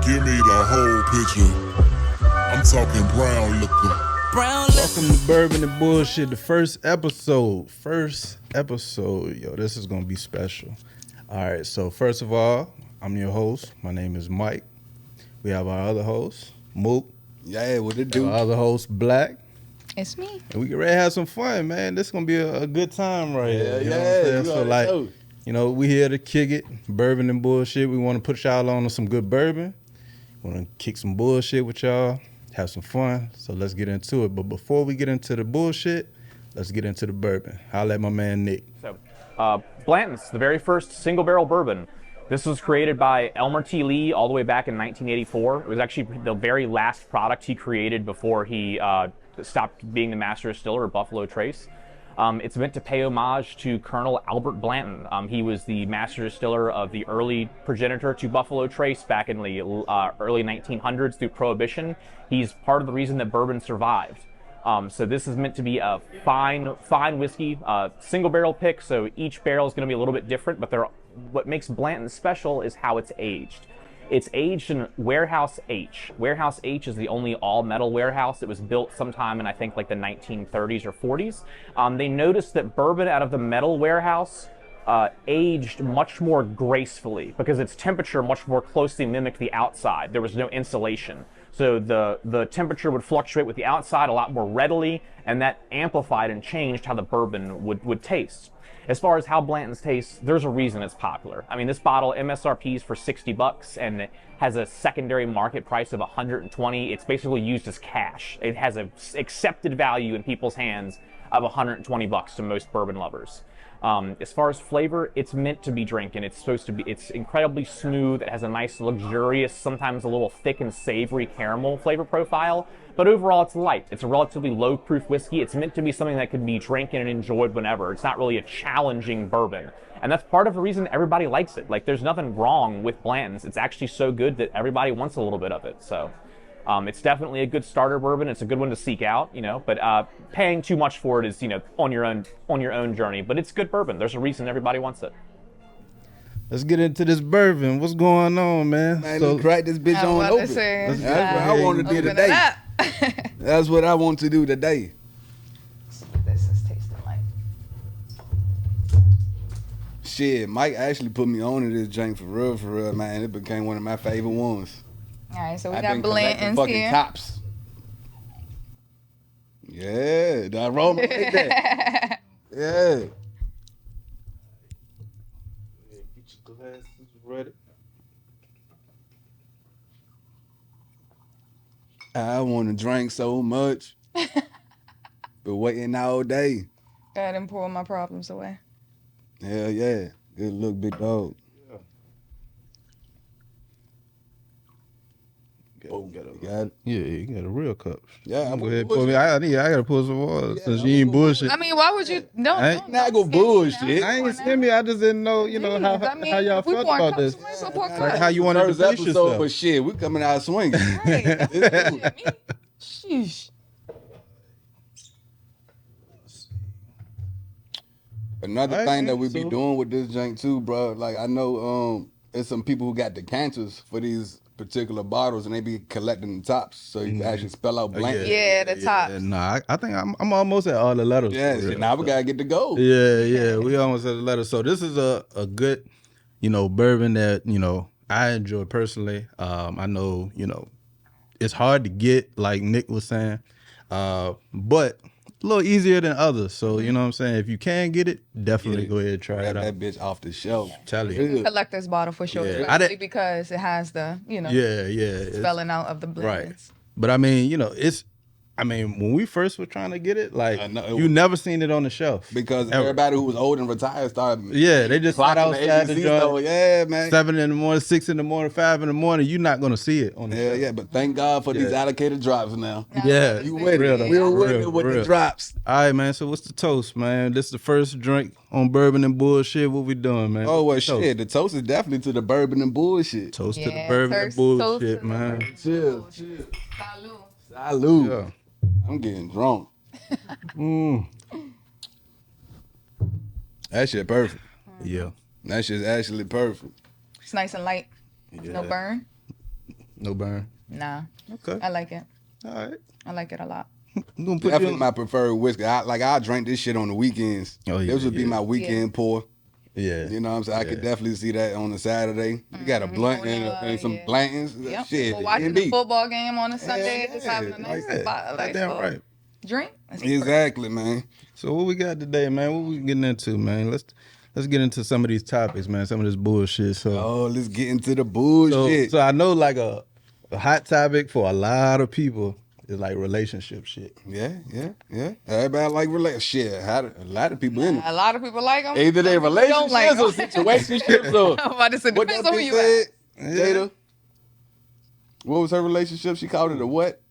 Give me the whole picture. I'm talking brown liquor. Welcome to Bourbon and Bullshit, the first episode. Yo, this is gonna be special. All right, so first of all, I'm your host. My name is Mike. We have our other host, Mook. Yeah, what it do? Our other host, Black. It's me. And we can ready to have some fun, man. This is gonna be a good time right here. You know what I'm saying? So like, you know, we here to kick it, bourbon and bullshit. We want to put y'all on some good bourbon. Want to kick some bullshit with y'all, have some fun. So let's get into it. But before we get into the bullshit, let's get into the bourbon. I'll let my man Nick. So, Blanton's, the very first single barrel bourbon. This was created by Elmer T Lee all the way back in 1984. It was actually the very last product he created before he stopped being the master distiller of Buffalo Trace. It's meant to pay homage to Colonel Albert Blandon. He was the master distiller of the early progenitor to Buffalo Trace back in the early 1900s through Prohibition. He's part of the reason that bourbon survived. So this is meant to be a fine whiskey, single barrel pick, so each barrel is going to be a little bit different, but what makes Blanton special is how it's aged. It's aged in Warehouse H. Warehouse H is the only all-metal warehouse that was built sometime in, I think, like the 1930s or 40s. They noticed that bourbon out of the metal warehouse aged much more gracefully because its temperature much more closely mimicked the outside. There was no insulation. So the temperature would fluctuate with the outside a lot more readily, and that amplified and changed how the bourbon would taste. As far as how Blanton's tastes, there's a reason it's popular. I mean, this bottle MSRP is for $60 and it has a secondary market price of $120. It's basically used as cash. It has a accepted value in people's hands of $120 to most bourbon lovers. As far as flavor, it's meant to be drinking. It's incredibly smooth. It has a nice, luxurious, sometimes a little thick and savory caramel flavor profile. But overall, it's light. It's a relatively low-proof whiskey. It's meant to be something that could be drinking and enjoyed whenever. It's not really a challenging bourbon. And that's part of the reason everybody likes it. Like, there's nothing wrong with Blanton's. It's actually so good that everybody wants a little bit of it. So it's definitely a good starter bourbon. It's a good one to seek out, you know. But paying too much for it is, you know, on your own journey. But it's good bourbon. There's a reason everybody wants it. Let's get into this bourbon. What's going on, man? Man, let's crack this bitch on open. That's what I want to do today. That's what I want to do today. This is tasting like. Shit, Mike actually put me on to this drink for real, man. It became one of my favorite ones. All right, so we I've got been collecting Blanton's fucking here. tops. Yeah, did I roll like that? Yeah. Get your glasses ready. I want to drink so much. Been waiting all day. Go ahead and pour my problems away. Hell yeah. Good look, big dog. Got it? Yeah, you got a real cup. Yeah, I'm go ahead and pour me. I gotta pour some water since you ain't bullshit. I mean, why would you? Don't not go bullshit. I ain't scared me. I just didn't know, you know, how y'all felt about this. Like how you wanted to First finish episode, yourself. but shit, we coming out swinging. Sheesh. Another thing that we be doing with this drink too, bro. Like I know, there's some people who got decanters for these particular bottles, and they be collecting the tops, so you can actually spell out blank. Yeah, the tops. Nah, I think I'm almost at all the letters. Yeah, shit, now we gotta get the gold. Yeah, we almost at the letters. So this is a good, you know, bourbon that, you know, I enjoy personally. I know, you know, it's hard to get, like Nick was saying, but a little easier than others. So, you know what I'm saying? If you can get it, definitely go ahead and try it out. That bitch off the shelf. Tell you. Collector's bottle for sure. Yeah. Especially because it has the, you know, spelling out of the blends. Right. But I mean, you know, when we first were trying to get it, like, you never seen it on the shelf. Because everybody who was old and retired started. Yeah, they just sat outside the joint. Yeah, man. 7 in the morning, 6 in the morning, 5 in the morning. You're not going to see it on the shelf. Yeah, but thank God for these allocated drops now. Yeah. You with it. We're with it with the drops. All right, man. So what's the toast, man? This is the first drink on Bourbon and Bullshit. What we doing, man? Oh, well, shit. The toast is definitely to the bourbon and bullshit. Toast to the Bourbon and Bullshit, man. Chill. Salud. Salud. Yeah. I'm getting drunk. That shit perfect. Yeah. That shit's actually perfect. It's nice and light. Yeah. No burn. No burn. Nah. Okay. I like it. All right. I like it a lot. Definitely my preferred whiskey. I drink this shit on the weekends. Oh, yeah, This would be my weekend pour. Yeah. You know what I'm saying? I could definitely see that on a Saturday. You got a blunt and some Blanton's. Yep. Shit. Or watching the football game on a Sunday and just having a nice damn right. drink. Exactly, man. So what we got today, man? What we getting into, man? Let's get into some of these topics, man. Some of this bullshit. So let's get into the bullshit. So I know like a hot topic for a lot of people is like relationship shit. Yeah. Everybody like relationship. A lot of people in it. A lot of people like them. Either they relationships like or situationships or what is it? what Depends that on who bitch you said. at. Jada. What was her relationship? She called it a what?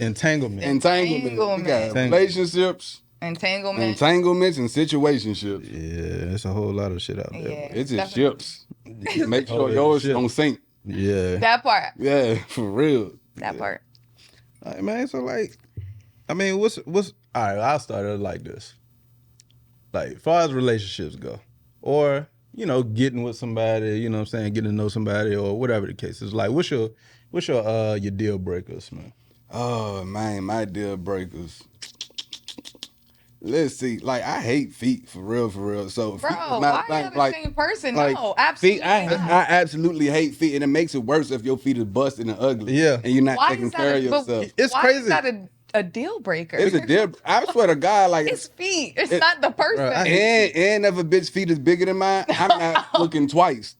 Entanglement. Entanglement. We got relationships. Entanglements And situationships. Yeah, it's a whole lot of shit out there. Yeah, it's just ships. Make sure yours don't sink. Yeah. That part. Yeah, for real. That part. All right, man. So like, I mean, what's all right, I'll start it like this. Like, as far as relationships go, or, you know, getting with somebody, you know what I'm saying, getting to know somebody or whatever the case is. Like, what's your deal breakers, man? Oh man, my deal breakers. Let's see. Like, I hate feet for real. So Bro, feet is my why thing. the same person? No, absolutely. Feet, I absolutely hate feet, and it makes it worse if your feet is busted and ugly. Yeah. And you're not taking care of yourself. It's why crazy. Is that a deal breaker? It's a deal. I swear to God, like it's feet. It's not the person. And if a bitch feet is bigger than mine, I'm not looking twice.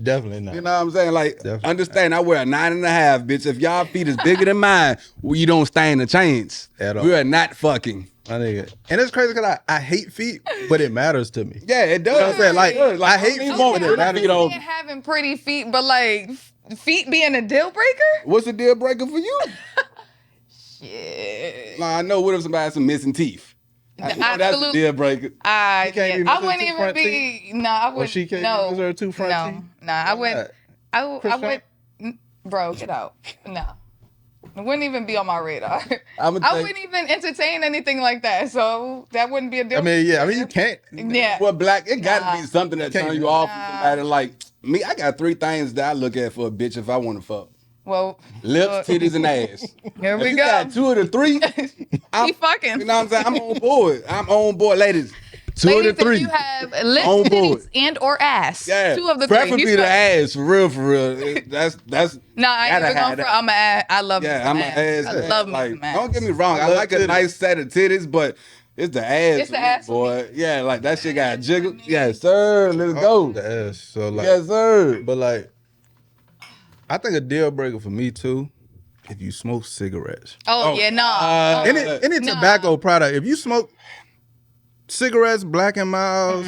Definitely not. You know what I'm saying? Like, Definitely understand, I wear a 9.5, bitch. If y'all feet is bigger than mine, well, you don't stand a chance. At all. We are not fucking. My nigga. And it's crazy because I hate feet, but it matters to me. Yeah, it does. You know what I'm saying? Like I hate feet, but it matters to me. Having pretty feet, but like feet being a deal breaker? What's a deal breaker for you? Shit. Nah, I know. What if somebody has some missing teeth? That's a deal breaker. I wouldn't even be. No, I wouldn't. Or she can't use her two front teeth? No, I wouldn't. I would. Bro, get out. No. It wouldn't even be on my radar. I wouldn't even entertain anything like that. So that wouldn't be a deal. I mean, you can't. Yeah. Well, Black, it got to be something that turns you off from somebody. Like me, I got 3 things that I look at for a bitch if I want to fuck. Well, lips, titties, and ass. Here we if you go. got 2 of the 3, I'm fucking. You know what I'm saying? I'm on board. I'm on board, ladies. 2 ladies, of the 3. If you have lips, titties, and or ass. Yeah. 2 of the 3. Preferably the ass, for real. That's. Nah, I ain't even going for. I'm an ass. I love. Yeah, I'm an ass. I love like, me some ass. Don't get me wrong. I like a nice set of titties, but it's the ass. It's the ass, boy. Yeah, like that shit got jiggle. Yes, sir. Let's go. The ass. So like. Yes, sir. But like, I think a deal breaker for me too. If you smoke cigarettes. Oh yeah, nah. Any tobacco product. If you smoke cigarettes, Black and Milds,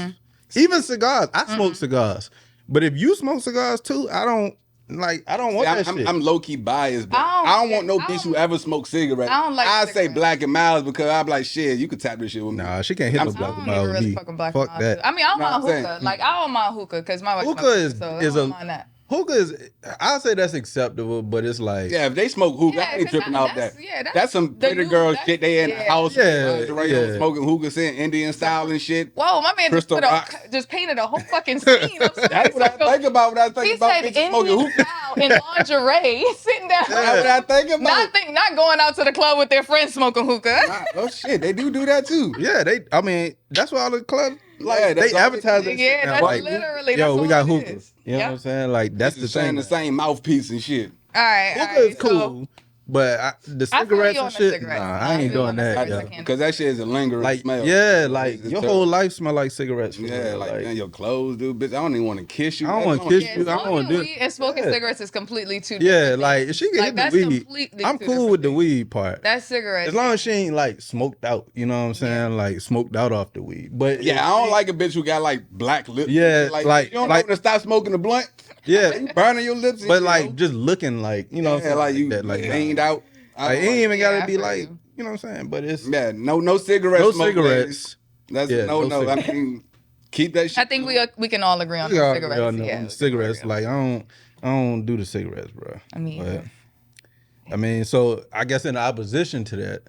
even cigars. I smoke cigars. But if you smoke cigars too, I don't want that shit. I'm low key biased, but I don't want no bitch who ever smokes cigarettes. I don't like I cigarettes. say Black and Milds because I'm like, shit, you could tap this shit with me. Nah, she can't hit no Black and Milds with me. Fuck that. I mean, I don't mind hookah. Like I don't mind hookah because my wife hookah is I don't mind that. Hookah is, I'll say that's acceptable, but it's like... Yeah, if they smoke hookah, I ain't tripping off that. That's some pretty girl shit. They in the house, smoking hookah, saying Indian style and shit. Whoa, my man just painted a whole fucking scene. That's what I think about when I think about bitches smoking hookah. In lingerie, sitting down. That's what I think about. Not going out to the club with their friends smoking hookah. Oh shit, they do that too. Yeah, I mean, that's why all the clubs... Like they advertise that shit. Yeah, that's like, literally. Yo, that's we got hookah. You know what I'm saying? Like that's the thing. The same mouthpiece and shit. All right, hookah is cool, but the cigarettes and shit. Nah, I ain't doing that. Because that shit is a lingering smell. Yeah, like your whole life smell like cigarettes. Yeah, like your clothes do, bitch. I don't even want to kiss you. I don't want to kiss you. I don't want to do it. And smoking cigarettes is completely too. Yeah, like if she can hit the weed, I'm cool with the weed part. That's cigarettes. As long as she ain't like smoked out, you know what I'm saying? Like smoked out off the weed. But yeah, I don't like a bitch who got like black lips. Yeah, like you don't know when to stop smoking the blunt. Yeah, you burning your lips. But like just looking like, you know, what I'm saying? Like you hanged out. Like, it ain't even gotta be like, you know what I'm saying? But it's no cigarettes. No cigarettes. That's no. I mean, keep that shit. I think we can all agree on the cigarettes. Yeah, cigarettes. Like I don't do the cigarettes, bro. I mean, so I guess in opposition to that.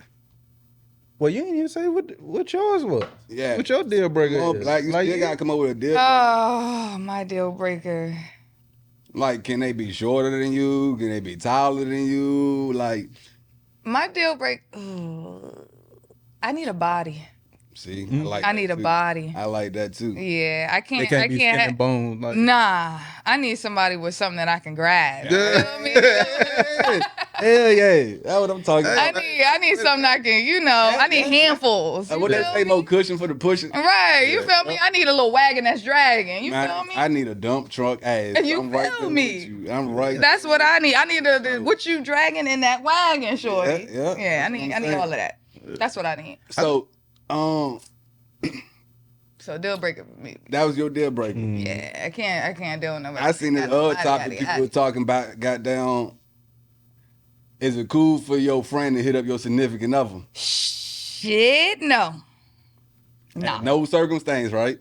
Well, you ain't even say what yours was. Yeah. What your deal breaker is. Black, you still gotta come up with a deal. Oh, my deal breaker. Like, can they be shorter than you? Can they be taller than you? Like, my deal break. I need a body. See, I need a body. I like that too. Yeah, I can't. They can't be skin and bone. Like, nah, I need somebody with something that I can grab. Yeah. You know what I mean? Hell yeah, that's what I'm talking about. I need something I can. I need handfuls. What they say, no cushion for the pushing. Right, you feel me? I need a little wagon that's dragging. You feel me? I need a dump truck ass. You feel me? I'm right. That's what I need. I need what you dragging in that wagon, shorty. Yeah. I need all of that. That's what I need. So, so deal breaker for me. That was your deal breaker. Yeah, I can't deal with nobody. I seen this other topic people were talking about. Goddamn, is it cool for your friend to hit up your significant other? Shit, no. No circumstance, right?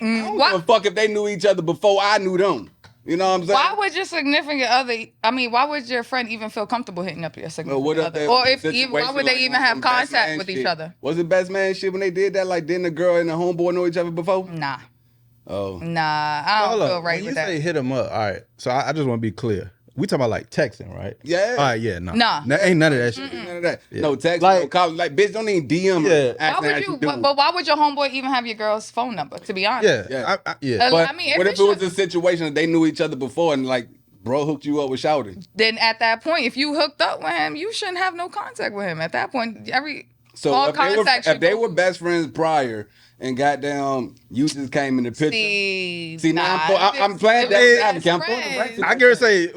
I don't give a fuck if they knew each other before I knew them. You know what I'm saying? Why would your significant other? I mean, why would your friend even feel comfortable hitting up your significant other? Or why would they even have contact with each other? Was it best man shit when they did that? Like, didn't the girl and the homeboy know each other before? Nah. Oh. Nah, I don't feel right with that. When you say hit them up, all right. So I just want to be clear. We talking about like texting, right? Yeah. All right, yeah, no. Nah. Ain't none of that shit. None of that. Yeah. No text, like, no call. Like, bitch, don't even DM her. Why would you? But why would your homeboy even have your girl's phone number? To be honest. Yeah. But I mean, what if it was a situation that they knew each other before and like bro hooked you up with shouty? Then at that point, if you hooked up with him, you shouldn't have no contact with him. At that point, if they were best friends prior and goddamn you just came in the picture. See, now I'm playing that. I gotta say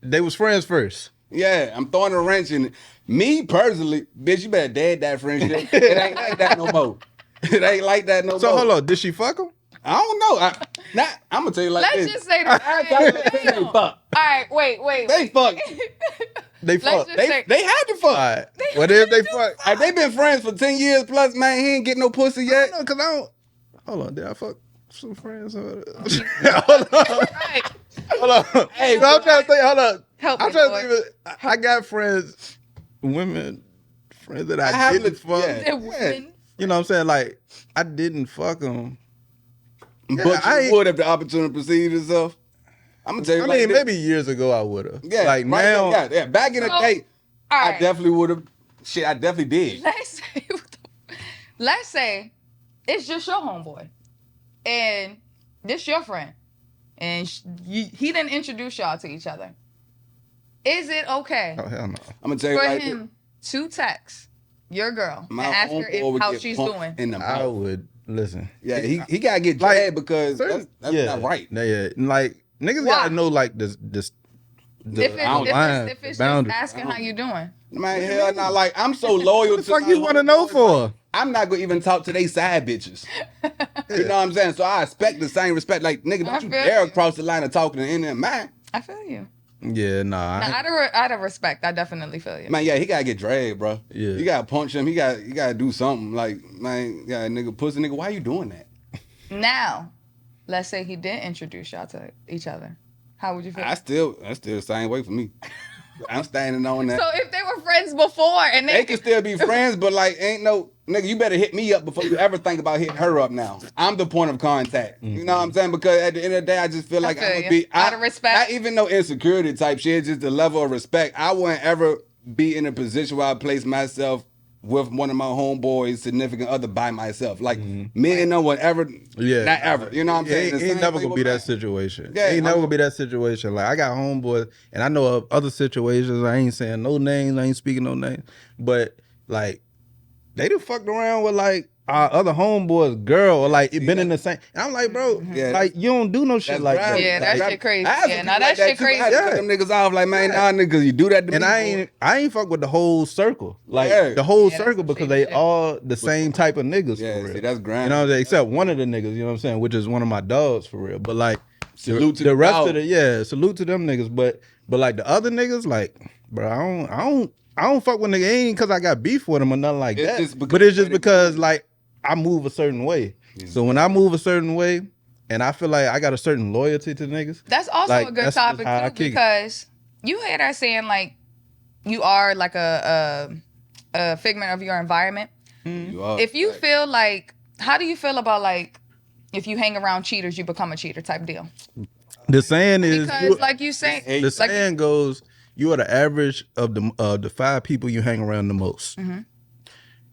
they was friends first. Yeah, I'm throwing a wrench in it. Me personally, bitch, you better dead that friendship. It ain't like that no more. It ain't like that no more. So hold on, did she fuck him? I don't know. I'm gonna tell you like this. Let's just say they fuck. All right, wait. They fuck. They fuck. They had to fuck. All right. What if they fuck? Have they been friends for 10 years plus, man? He ain't getting no pussy yet. No, cause I don't. Hold on, did I fuck some friends? Hold on. Right. Hold on. Hey, no, I'm trying to think. Hold on. I'm trying to think. I got friends, friends that I didn't fuck. Yeah. You know what I'm saying? Like, I didn't fuck them. But you would have the opportunity to proceed yourself. I'm gonna tell you. I mean, maybe years ago I would have. Yeah. Like now. Yeah. Back in the day, I definitely would have. Shit, I definitely did. Let's say it's just your homeboy, and this your friend, and he didn't introduce y'all to each other. Is it okay? Oh hell no. I'm gonna tell you for like him to text your girl and ask her how she's doing. I would listen. Yeah, he gotta get dragged because that's not right. Yeah, like niggas gotta know like this. If it's just asking how you doing. Man, hell not. Like, I'm so loyal to what the fuck you want to know for? I'm not gonna even talk to they side bitches. You know what I'm saying? So I expect the same respect. Like, nigga, don't you dare cross the line of talking to any of man. I feel you. Yeah, nah. Out of respect, I definitely feel you. Man, yeah, he gotta get dragged, bro. Yeah. You gotta punch him. You gotta do something. Like, man, yeah, nigga, pussy nigga, why you doing that? Now, let's say he did introduce y'all to each other. How would you feel? That's still the same way for me. I'm standing on that. So if they were friends before and they can still be friends, but like ain't no nigga, you better hit me up before you ever think about hitting her up now. I'm the point of contact. You know what I'm saying? Because at the end of the day, I just feel like I'm gonna be out of respect. Not even no insecurity type shit, it's just the level of respect. I wouldn't ever be in a position where I place myself with one of my homeboys, significant other by myself. Like me and no one ever, not ever. You know what I'm saying? Ain't never gonna be that situation. Yeah, ain't never gonna be that situation. Like I got homeboys, and I know of other situations. I ain't saying no names. I ain't speaking no names. But like, they done fucked around with like our other homeboys' girl, or like it been in the same. And I'm like, bro, like you don't do no shit like that. Yeah, that shit crazy. Yeah, now that shit crazy. I had to cut them niggas off like, man, nah, niggas, you do that to me. And I ain't fuck with the whole circle, like the whole circle, because they all the same type of niggas. Yeah, for real. see, that's grand. You know what I'm saying? Except one of the niggas, you know what I'm saying, which is one of my dogs for real. But like salute to the rest of the salute to them niggas. But like the other niggas, like, bro, I don't fuck with nigga. It ain't because I got beef with them or nothing like that. But it's just because like I move a certain way. Yeah. So when I move a certain way, and I feel like I got a certain loyalty to niggas. That's also a good topic too, because you hear that saying like you are like a figment of your environment. If you feel like, how do you feel about like if you hang around cheaters, you become a cheater type deal? The saying is because, like you say, the saying goes, you are the average of the 5 people you hang around the most.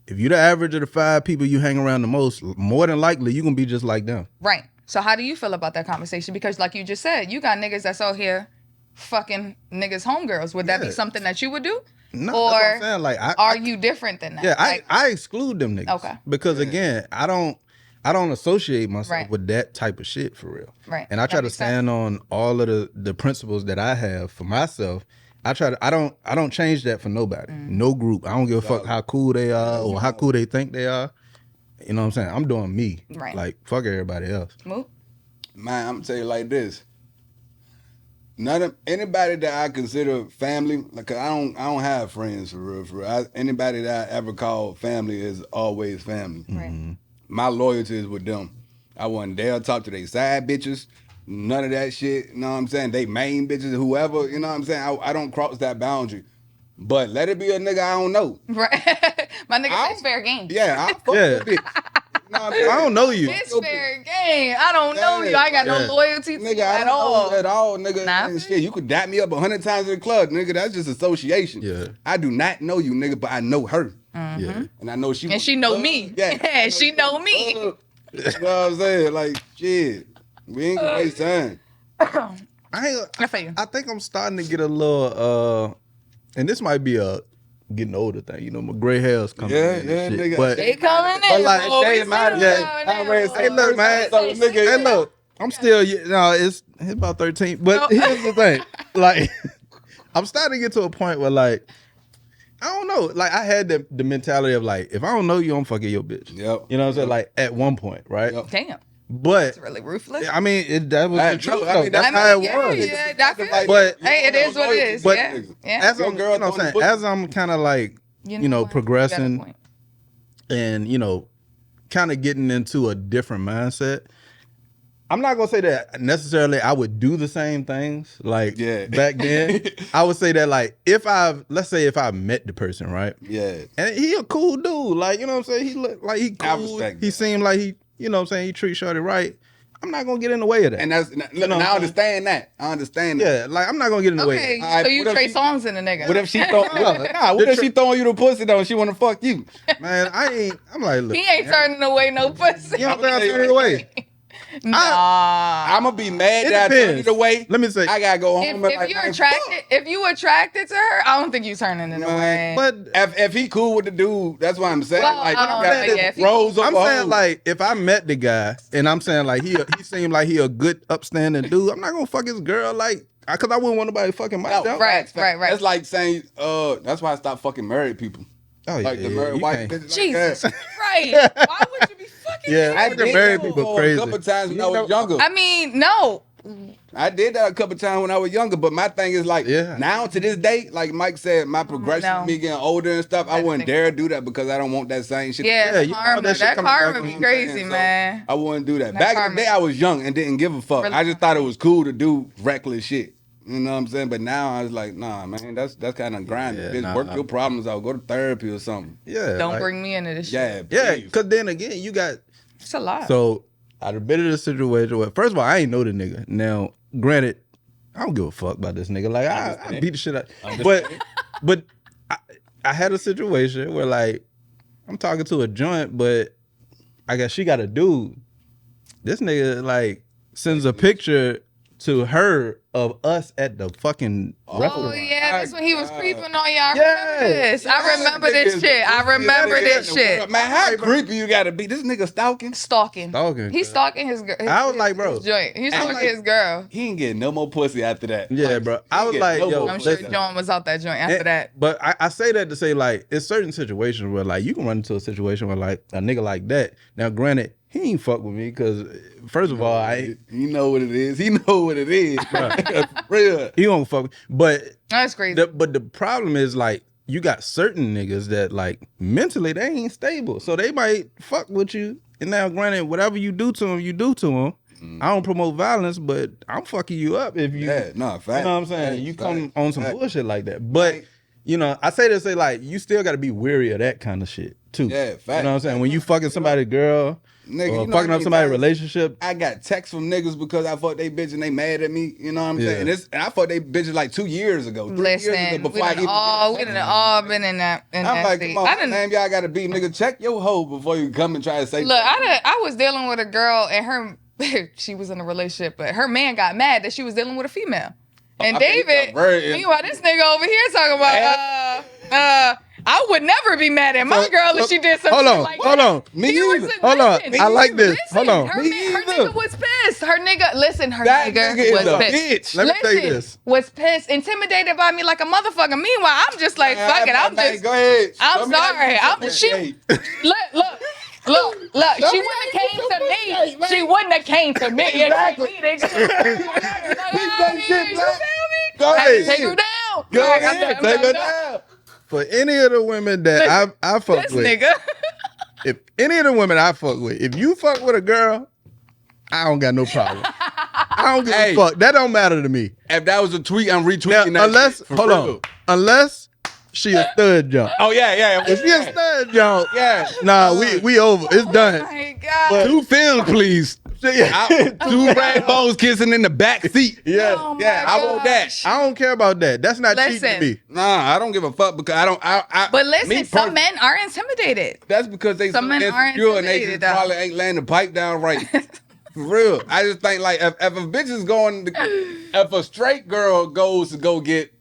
If you're the average of the 5 people you hang around the most, more than likely you're gonna be just like them. Right. So how do you feel about that conversation? Because like you just said, you got niggas that's out here fucking niggas homegirls. Would that be something that you would do? No, or that's what I'm saying. Like, are you different than that? Yeah, like, I exclude them niggas. Okay. Because again, I don't associate myself with that type of shit for real. Right. And I try to stand on all of the principles that I have for myself. I don't change that for nobody. No group. I don't give a fuck how cool they are or how cool they think they are. You know what I'm saying? I'm doing me. Right. Like, fuck everybody else. Mook? Man, I'm gonna tell you like this. None of anybody that I consider family, like I don't have friends for real. Anybody that I ever call family is always family. Right. My loyalty is with them. I wouldn't dare talk to their side bitches. None of that shit. You know what I'm saying? They main bitches, whoever. You know what I'm saying? I don't cross that boundary. But let it be a nigga I don't know. Right. My nigga says fair game. Yeah, I fuck with bitch. You know what I'm saying? I don't know you. It's fair game. I don't know you. I ain't got no loyalty to nigga, you I at don't all. know you at all, nigga. Nah, And shit, you could dap me up 100 times in the club, nigga. That's just association. Yeah. I do not know you, nigga, but I know her. Yeah. And I know she. And she know me. Yeah. She know me. You know what I'm saying? Like, shit. We ain't gonna waste time. I feel you. I think I'm starting to get a little and this might be a getting older thing, you know, my gray hair's coming in and shit. Nigga. But They calling it. But like, Hey, look, man. So, nigga, Hey, look, I'm still, no, it's about 13. But here's the thing. Like, I'm starting to get to a point where, like, I don't know. Like, I had the mentality of, like, if I don't know you, I'm fucking your bitch. Yep. You know what I'm saying? Like, at one point, right? Yep. Damn. But, It's really ruthless. I mean, that was the truth, I though. mean, That's how it was. Yeah, I feel Like, But- hey, it is what it is. But yeah. As I'm, you know what I'm saying, as I'm kind of like, you know, what? progressing You got a point. and, you know, kind of getting into a different mindset, I'm not going to say that necessarily I would do the same things like back then. I would say that, like, let's say if I met the person, right? Yeah. And he a cool dude. Like, you know what I'm saying? He look like he I cool. respect He that. seemed like he, you know what I'm saying? He treat shorty right. I'm not going to get in the way of that. And that's, look, I understand that. I understand that. Yeah, like, I'm not going to get in the way of Okay, that. All right, so you what if trade she- songs in the nigga. What if she what if she throwing you the pussy though and she wanna fuck you? Man, I'm like, look. He ain't turning away no pussy. You don't think I'm turning away? Nah. I'm gonna be mad It that I turned depends. it away. Let me say, I gotta go home If, and if like, you're man, attracted, if you attracted to her, I don't think you turning it away. but if he cool with the dude, that's what I'm saying. Well, like, I don't got know, yeah, if he- rose up I'm a saying, hoe. like, if I met the guy and I'm saying, like, he seemed like he a good, upstanding dude, I'm not gonna fuck his girl, like, because I wouldn't want nobody fucking myself. Right. That's like saying, that's why I stopped fucking married people. Oh, Like the married you white can't. bitches. Jesus Like Christ. Why would you be fucking Yeah, I fucking did married that people a crazy. couple times when I was younger. I mean, no. I did that a couple times when I was younger, but my thing is like, now to this day, like Mike said, my progression, No. me getting older and stuff, I That's wouldn't dare do that because I don't want that same shit. Yeah, you know karma. that shit That coming back karma on be you. crazy, So, man. I wouldn't do that. That Back in karma. the day, I was young and didn't give a fuck. Really? I just thought it was cool to do reckless shit. You know what I'm saying? But now I was like, nah, man, that's kind of grinding. Yeah, Bitch, nah. work your problems out. Go to therapy or something. Yeah. Don't like, bring me into this Yeah, shit. Yeah, please. because then again, you got. It's a lot. So, I'd have been in a situation where, first of all, I ain't know the nigga. Now, granted, I don't give a fuck about this nigga. Like, I beat the shit out. But I had a situation where, like, I'm talking to a joint, but I guess she got a dude. This nigga, like, sends a picture to her of us at the fucking Oh restaurant. yeah, that's when he was creeping on y'all. I Yeah. remember this. I remember this shit. I remember this shit. Man, how creepy you gotta be? This nigga stalking? Stalking. Stalking. He's stalking his girl. I was like, bro. His joint. He's I was stalking like- his girl. He ain't getting no more pussy after that. Yeah, Like, bro. I he was get like, no yo, more I'm sure pussy. John was out that joint after that. But I say that to say, like, it's certain situations where, like, you can run into a situation where, like, a nigga like that. Now, granted, he ain't fuck with me because, first of all, You know what it is. He know what it is. For real. he don't fuck with. But That's crazy. the problem is, like, you got certain niggas that, like, mentally they ain't stable, so they might fuck with you. And now, granted, whatever you do to them, you do to them. I don't promote violence, but I'm fucking you up if you. Yeah, no, fact. You know what I'm saying? You come Fact. on some Fact. bullshit like that. But, you know, I say to say, like, you still got to be wary of that kind of shit. too. Yeah, fact. You know what I'm saying? When you fucking somebody's girl, nigga, or fucking up somebody's relationship. I got texts from niggas because I fucked they bitch and they mad at me. You know what I'm saying? And I fucked they bitches like 2 years ago, 3 years ago before I even. We done all been in that. I'm like, come on, man, y'all gotta be nigga. Check your hoe before you come and try to say. Look, I was dealing with a girl and her. She was in a relationship, but her man got mad that she was dealing with a female. And David, meanwhile, this nigga over here talking about, I would never be mad at my girl if she did something like that. Hold on. Me either. Hold on. I like this. Hold on. Her nigga was pissed. Her nigga was pissed. Let me tell you this. Was pissed, intimidated by me like a motherfucker. Meanwhile, I'm just like, fuck it. I'm just. Go ahead. I'm sorry. Look, she wouldn't have came to me. She wouldn't have came to me. Exactly. You feel me? Go ahead. Take her down. Go ahead. Take her down. For any of the women that I fuck This with, nigga. if any of the women I fuck with, if you fuck with a girl, I don't got no problem. I don't give a fuck. That don't matter to me. If that was a tweet, I'm retweeting now, that. Unless she a stud jump. Oh yeah. If she a stud jump, yeah. Nah, we over. It's done. Oh my God. 2 films, please. 2 red bones kissing in the back seat. Yeah, Oh my I want that. gosh. I don't care about that. That's not cheating to me. Nah, I don't give a fuck because I don't. But listen, some men are intimidated. That's because they Some men are insecure and they just intimidated, though. probably ain't laying the pipe down right. For real. I just think like if a bitch is if a straight girl goes to go get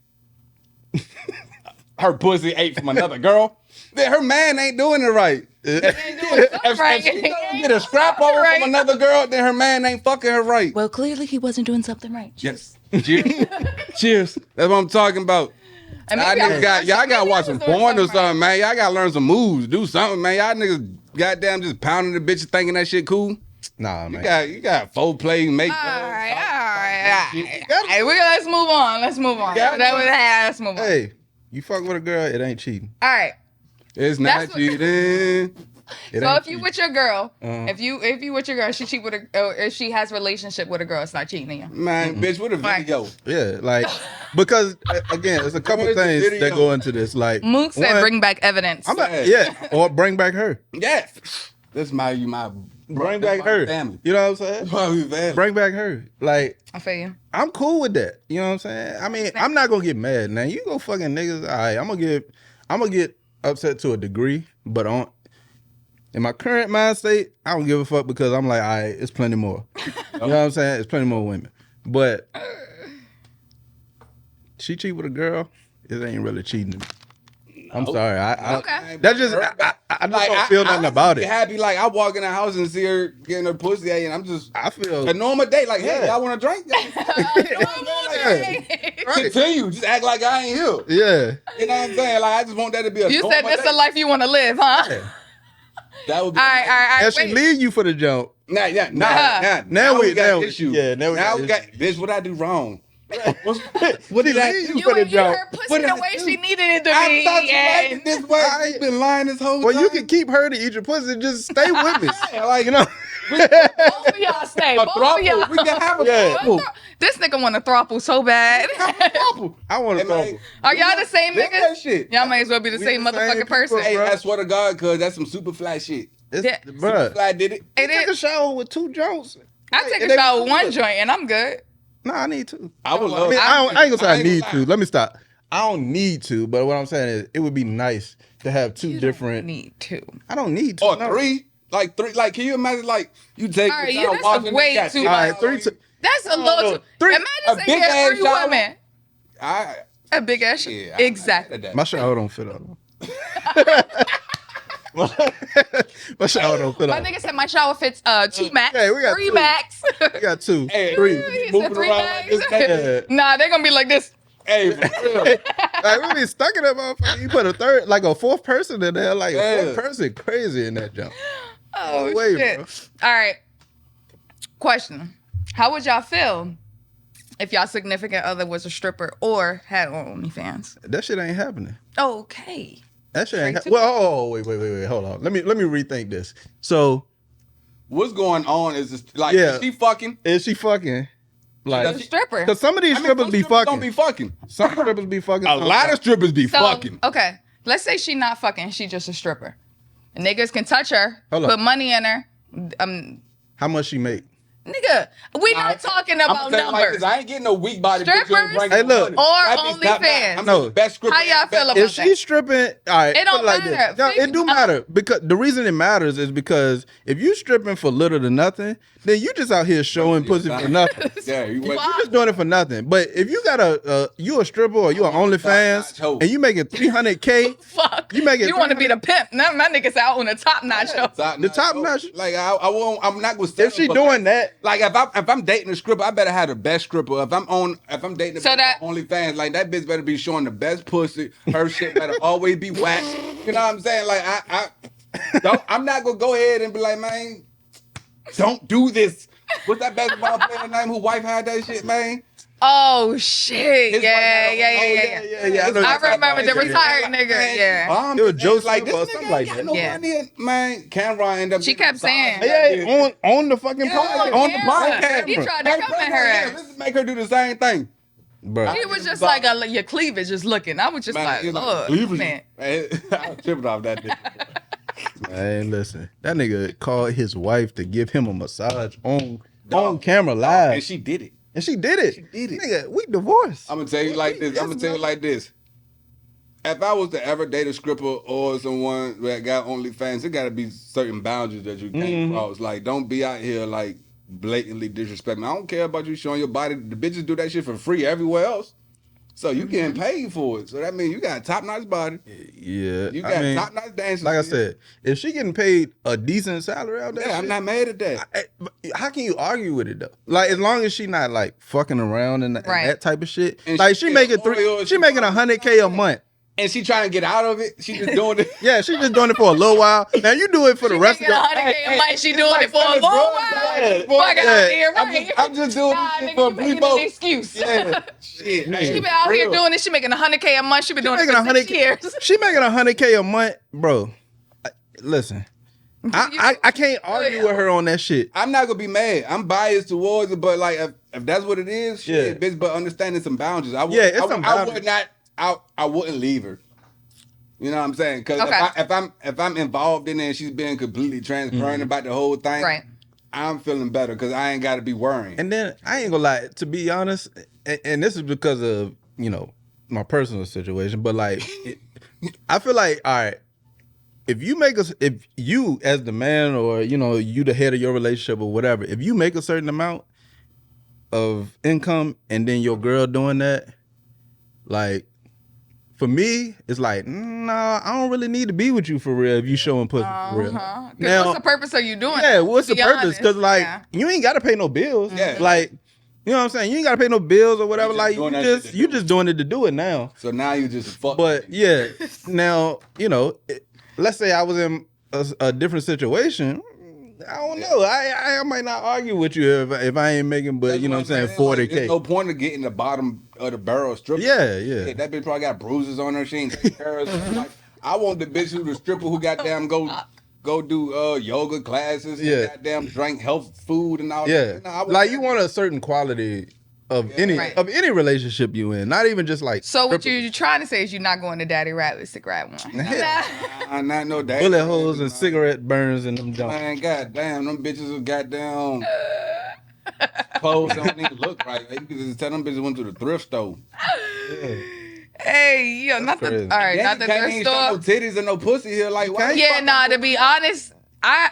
her pussy ate from another girl, then her man ain't doing it right. If she don't get a scrap over from another girl, then her man ain't fucking her right. Well, clearly he wasn't doing something right. Yes. Cheers. Cheers. That's what I'm talking about. Y'all gotta watch some porn or something, man. Y'all gotta learn some moves. Do something, man. Y'all niggas goddamn just pounding the bitch thinking that shit cool. Nah, man. You got foreplay, make. All right. Let's move on. Let's move on. Hey, you fuck with a girl, it ain't cheating. All right. It's not cheating. So if you with your girl, if you with your girl, she cheat with if she has relationship with a girl, it's not cheating on you. Man, bitch, with a video. Yeah, like because again, there's a couple things that go into this. Like Mook said, bring back evidence. Or bring back her. Yes, this my bring back her. Family. You know what I'm saying? Bring back her. Like I feel you. I'm cool with that. You know what I'm saying? I mean, I'm not gonna get mad. Now you go fucking niggas. All right, I'm gonna get upset to a degree, but in my current mind state, I don't give a fuck because I'm like, all right, it's plenty more. You know what I'm saying? It's plenty more women. But she cheat with a girl, it ain't really cheating to me. I'm sorry. I just don't feel nothing about it. Happy like I walk in the house and see her getting her pussy ate, and I feel a normal day. Like, hey, y'all want a drink? Continue, just act like I ain't here. Yeah, you know what I'm saying? Like I just want that to be a. You said this a life you want to live, huh? Yeah. That would be all right. And she leave you for the jump. Now we got issues. Yeah, now we got bitch. What I do wrong? What did I do for the jump? Her pussy the way she needed it to be. I thought you liked it this way. I've been lying this whole time. Well, you can keep her to eat your pussy. Just stay with me. Like, you know. Both of y'all stay. Both of y'all. We can have a throuple. This nigga want a throuple so bad. I want a throuple. Are y'all the same niggas? Shit. Y'all might as well be the same motherfucking person. Hey, I swear to God, cuz that's some super fly shit. Bruh. Fly did it. I took a shower with 2 joints. I take a shower with 1 joint and I'm good. No, I need 2. I would love. I ain't gonna say I need to. Let me stop. I don't need to, but what I'm saying is, it would be nice to have 2 different. Need 2. I don't need 2. Or 3. Like 3. Like, can you imagine? Like you take. All right, that's way too. All right, 3. That's a little too. 3. Imagine saying 3 women. A big ass. Yeah, exactly. My shower don't fit up. My shower don't fit My up. nigga said my shower fits 2 max. Hey, we got 3 2. max. We got 2. Hey, 3. Moving around like this. Nah, they're gonna be like this. Hey, for real. Like we be stuck in that motherfucker. You put a 3rd, like a 4th person in there, like a 4th person, crazy in that jump. Oh Wait, shit! bro. All right. Question: how would y'all feel if y'all significant other was a stripper or had OnlyFans? That shit ain't happening. Okay. That shit ain't. Well, wait. Hold on. Let me rethink this. So, what's going on? Is this like is she fucking? Is she fucking? Like a stripper? Because some of these strippers be fucking. Don't be fucking. Some strippers be fucking. A lot of strippers be fucking. Okay. Let's say she not fucking. She just a stripper. Niggas can touch her, Hold up. put money in her. How much she make? Nigga, we not talking about numbers. I ain't getting no weak body Strippers? Hey, look. Or OnlyFans. No. Best stripper. How y'all feel about If that? she's stripping, all right, It don't put like matter. this. No, it do matter because the reason it matters is because if you stripping for little to nothing, then you just out here showing pussy for nothing. Yeah, you You just doing it for nothing. But if you got you a stripper or you an OnlyFans and you making $300K, Fuck. You make it. You want to be the pimp? Now my niggas out on the top notch show. The top notch. Like I won't. I'm not gonna. If she doing that, like if I'm dating a stripper, I better have the best stripper. If I'm dating a OnlyFans, like that bitch better be showing the best pussy. Her shit better always be waxed. You know what I'm saying? Like I'm not gonna go ahead and be like, man, don't do this. What's that basketball player name whose wife had that shit, man? Oh shit! His Yeah. I remember the retired nigga. Yeah. It was Joseph like this or nigga something like got that. no money in- man, Cameron ended up. She kept saying, yeah, on the fucking podcast. on On the podcast. He tried to come at her ass. Let's make her do the same thing. Bro. He was just like your cleavage just looking. I was just like, look, man. I was tripping off that nigga. Man, listen. That nigga called his wife to give him a massage on camera live. And she did it. And she did it. She did it. Nigga, we divorced. I'm gonna tell you like this. If I was to ever date a stripper or someone that got OnlyFans, there gotta be certain boundaries that you can't cross. Like, don't be out here like blatantly disrespecting. I don't care about you showing your body. The bitches do that shit for free everywhere else. So you getting paid for it. So that means you got a top-notch body. Yeah. You got top-notch dancers. Like I said, if she getting paid a decent salary out there, I'm not mad at that. How can you argue with it though? Like as long as she not like fucking around and that type of shit. And like she making making $100K a month. And she trying to get out of it. She just doing it. Yeah, she just doing it for a little while. Now you do it for the rest of your $100K a month. She doing it for a little while. Fuck out here, right? I'm just doing this shit for a brief moment. Excuse. Yeah. Shit. She been out here doing this. She making $100K a month. She been doing it for 6 years. She making $100K a month, bro. Listen, I can't argue with her on that shit. I'm not gonna be mad. I'm biased towards it, but like if that's what it is, shit, bitch. But understanding some boundaries. I would not. I wouldn't leave her. You know what I'm saying? Because if I'm involved in it and she's being completely transparent about the whole thing, right? I'm feeling better because I ain't got to be worrying. And then I ain't gonna lie, to be honest, and this is because of my personal situation, but like I feel like, all right, if you as the man or you the head of your relationship or whatever, if you make a certain amount of income and then your girl doing that, like. For me, it's like, nah, I don't really need to be with you for real if you showing pussy for real. Now, what's the purpose of you doing Yeah, that? what's the purpose? Because, you ain't got to pay no bills. Yeah. Like, you know what I'm saying? You ain't got to pay no bills or whatever. Like, you just doing it to do it now. So now you just fuck. But, yeah, now, let's say I was in a different situation. I don't know. I might not argue with you if I ain't making, but you know what I'm saying, 40K. Like, there's no point of getting the bottom of the barrel stripper. Yeah. That bitch probably got bruises on her. She ain't taking care of herself. Like, I want the bitch who the stripper who goddamn go do yoga classes and goddamn drink health food and all that. Like you want a certain quality of any relationship you in, not even just like. So what you're trying to say is you're not going to Daddy Rabbits to grab one. Not no daddy. Bullet holes and cigarette burns and them jumps. Man, goddamn, them bitches are goddamn clothes don't even look right. You can just tell them bitches went to the thrift store. Hey, not the thrift store. No titties and no pussy here. Like, why? Yeah, to be honest, I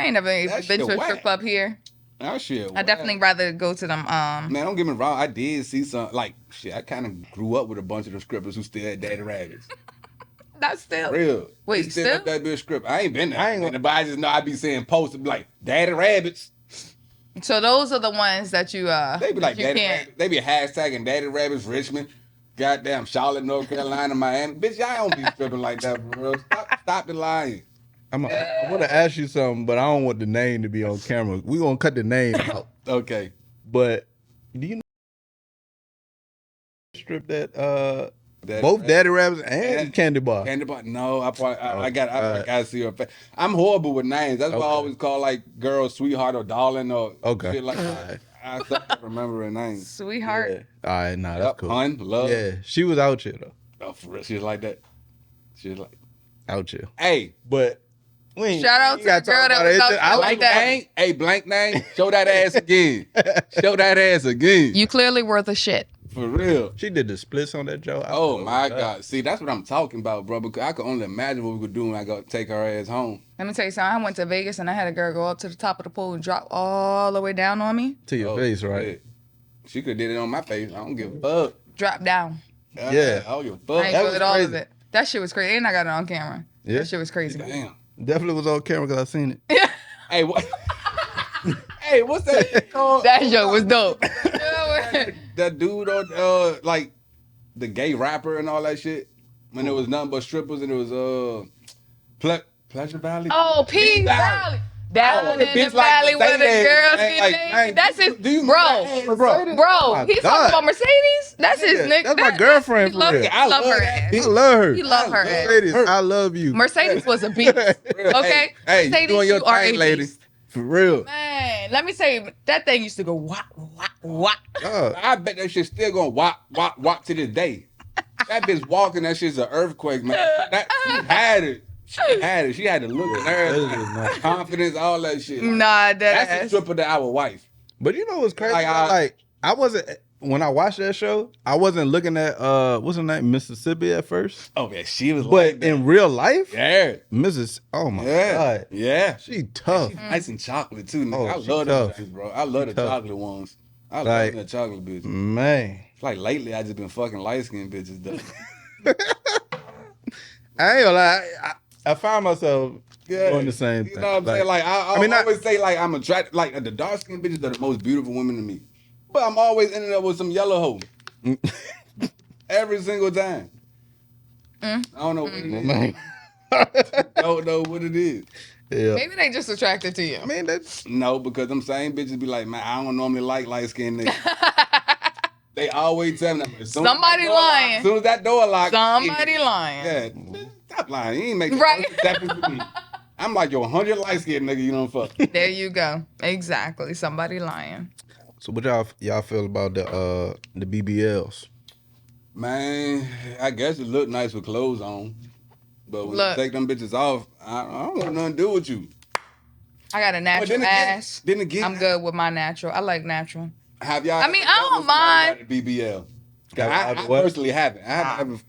ain't never been to a strip club here. Oh, shit. I definitely rather go to them. Man, don't get me wrong. I did see some, like, shit, I kind of grew up with a bunch of them strippers who still had Daddy Rabbits. That's still. Real. Wait, still? That be a stripper. I ain't been there. But I just know I be seeing posts like, Daddy Rabbits. So those are the ones that you, they be like, Daddy Rabbits. They be hashtagging Daddy Rabbits, Richmond, goddamn Charlotte, North Carolina, Miami. Bitch, y'all don't be stripping like that, bro. Stop the lying. I want to ask you something, but I don't want the name to be on camera. We gonna cut the name out. Okay. But do you know strip that both Daddy Rabbits and Candy Bar? Candy Bar? No, I gotta see her face. I'm horrible with names. That's why I always call like girls sweetheart or darling or shit like that. I can't remember her name. Sweetheart. Yeah. All right, that's cool. Hun, love. Yeah, she was out here though. Oh, for real, she was like that. She was like out here. Hey, but Shout out to the girl that was out there like that. Hey, blank name. Show that ass again. Show that ass again. You clearly worth a shit. For real. She did the splits on that joke. Oh my God. See, that's what I'm talking about, bro. Because I could only imagine what we could do when I go take her ass home. Let me tell you something. I went to Vegas and I had a girl go up to the top of the pool and drop all the way down on me. To your face, right? Yeah. She could have did it on my face. I don't give a fuck. Drop down. Yeah. I don't give a fuck. I ain't feel it all of it. That shit was crazy. And I got it on camera. Yeah. That shit was crazy. Damn. Definitely was on camera because I seen it. Hey, what? Hey, what's that shit called? That joke was dope. That dude on like the gay rapper and all that shit. When it was nothing but strippers and it was Pleasure Valley. Oh, P Valley. Down in the valley where the girls get naked. That's his bro. He's talking about Mercedes. That's his nigga. That's my girlfriend. I love her ass. I love her. He love her ass. Mercedes, I love you. Mercedes was a beast. Okay, hey, Mercedes, you doing your thing, lady. beast. For real. Man, let me say that thing used to go wop wop wop. I bet that shit still going wop wop wop to this day. That bitch walking, that shit's an earthquake, man. She had it. She had the look in her, confidence, all that shit. Nah, that's a stripper that our wife. But you know what's crazy? Like I wasn't when I watched that show. I wasn't looking at what's her name, Mississippi at first. Oh yeah, she was. But in real life, yeah, Mrs. Oh my God, yeah, she tough. She's nice and chocolate too. Nigga. Oh, I love those things, bro. I love the chocolate ones. I love the chocolate bitches. Man, like lately, I just been fucking light skinned bitches though. I ain't gonna lie. I found myself doing the same thing. You know what I'm saying? Like I always say, like I'm attracted. Like the dark skinned bitches are the most beautiful women to me. But I'm always ending up with some yellow hoe. Every single time. I don't know what it is. Don't know what it is. Yeah. Maybe they just attracted to you. I mean, that's no, because them same bitches be like, man, I don't normally like light skinned niggas. They always tell me that. Somebody lying. As soon as that door locks. Somebody lying. Yeah. Stop lying. You ain't making right. For me. I'm like your 100 light skinned nigga, you don't fuck. There you go. Exactly. Somebody lying. So what y'all feel about the BBLs? Man, I guess it look nice with clothes on. But when you take them bitches off, I don't want nothing to do with you. I got a natural ass. Then again, I'm good with my natural. I like natural. Have y'all? I mean, I don't mind. BBL. I personally haven't. I haven't.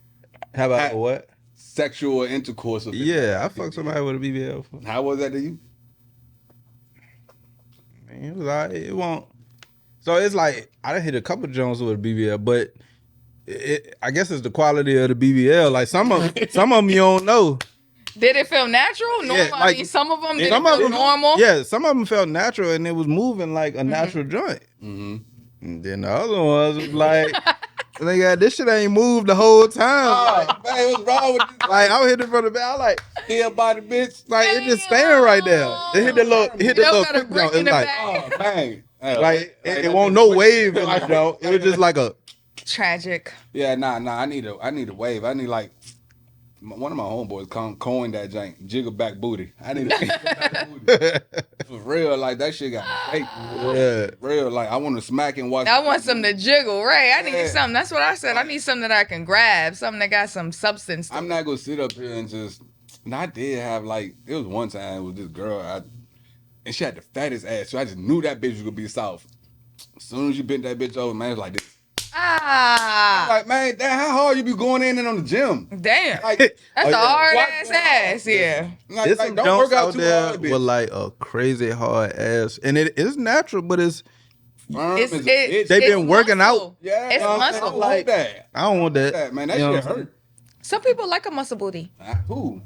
How about what? Sexual intercourse with I fucked somebody with a BBL. How was that to you? Man, it was like, it won't. So it's like I done hit a couple Jones with a BBL, but I guess it's the quality of the BBL. Like some of them you don't know. Did it feel natural? Normal? Yeah, like, I mean, some of them did it feel normal. Yeah, some of them felt natural and it was moving like a natural joint. Mm-hmm. And then the other ones was like, this shit ain't moved the whole time. Oh, man, what's wrong with this? Like I was hitting from the back, I like still by the bitch. Like it just staying right there. It hit the little, quick jump. It's like, oh bang. Like it won't no wave in the joint. It was just like a tragic. Yeah, nah. I need a wave. I need like one of my homeboys coined that jank, jiggle back booty. I need a jiggle back booty. For real, like that shit got fake. Yeah. Real, like I want to smack and watch. I want something to jiggle, right? I need something. That's what I said. I need something that I can grab, something that got some substance. I'm not gonna sit up here and just. And I did have like it was one time with this girl, and she had the fattest ass, so I just knew that bitch was gonna be soft. As soon as you bent that bitch over, man, it was like this. I'm like, man, damn, how hard you be going in and on the gym? Damn, like, that's a hard ass, yeah. There's some don't work out there with like a crazy hard ass, and it is natural, but it's they've been working out. Yeah, it's muscle. Like that. I don't want that. Man, that shit hurt. Some people like a muscle booty. Who?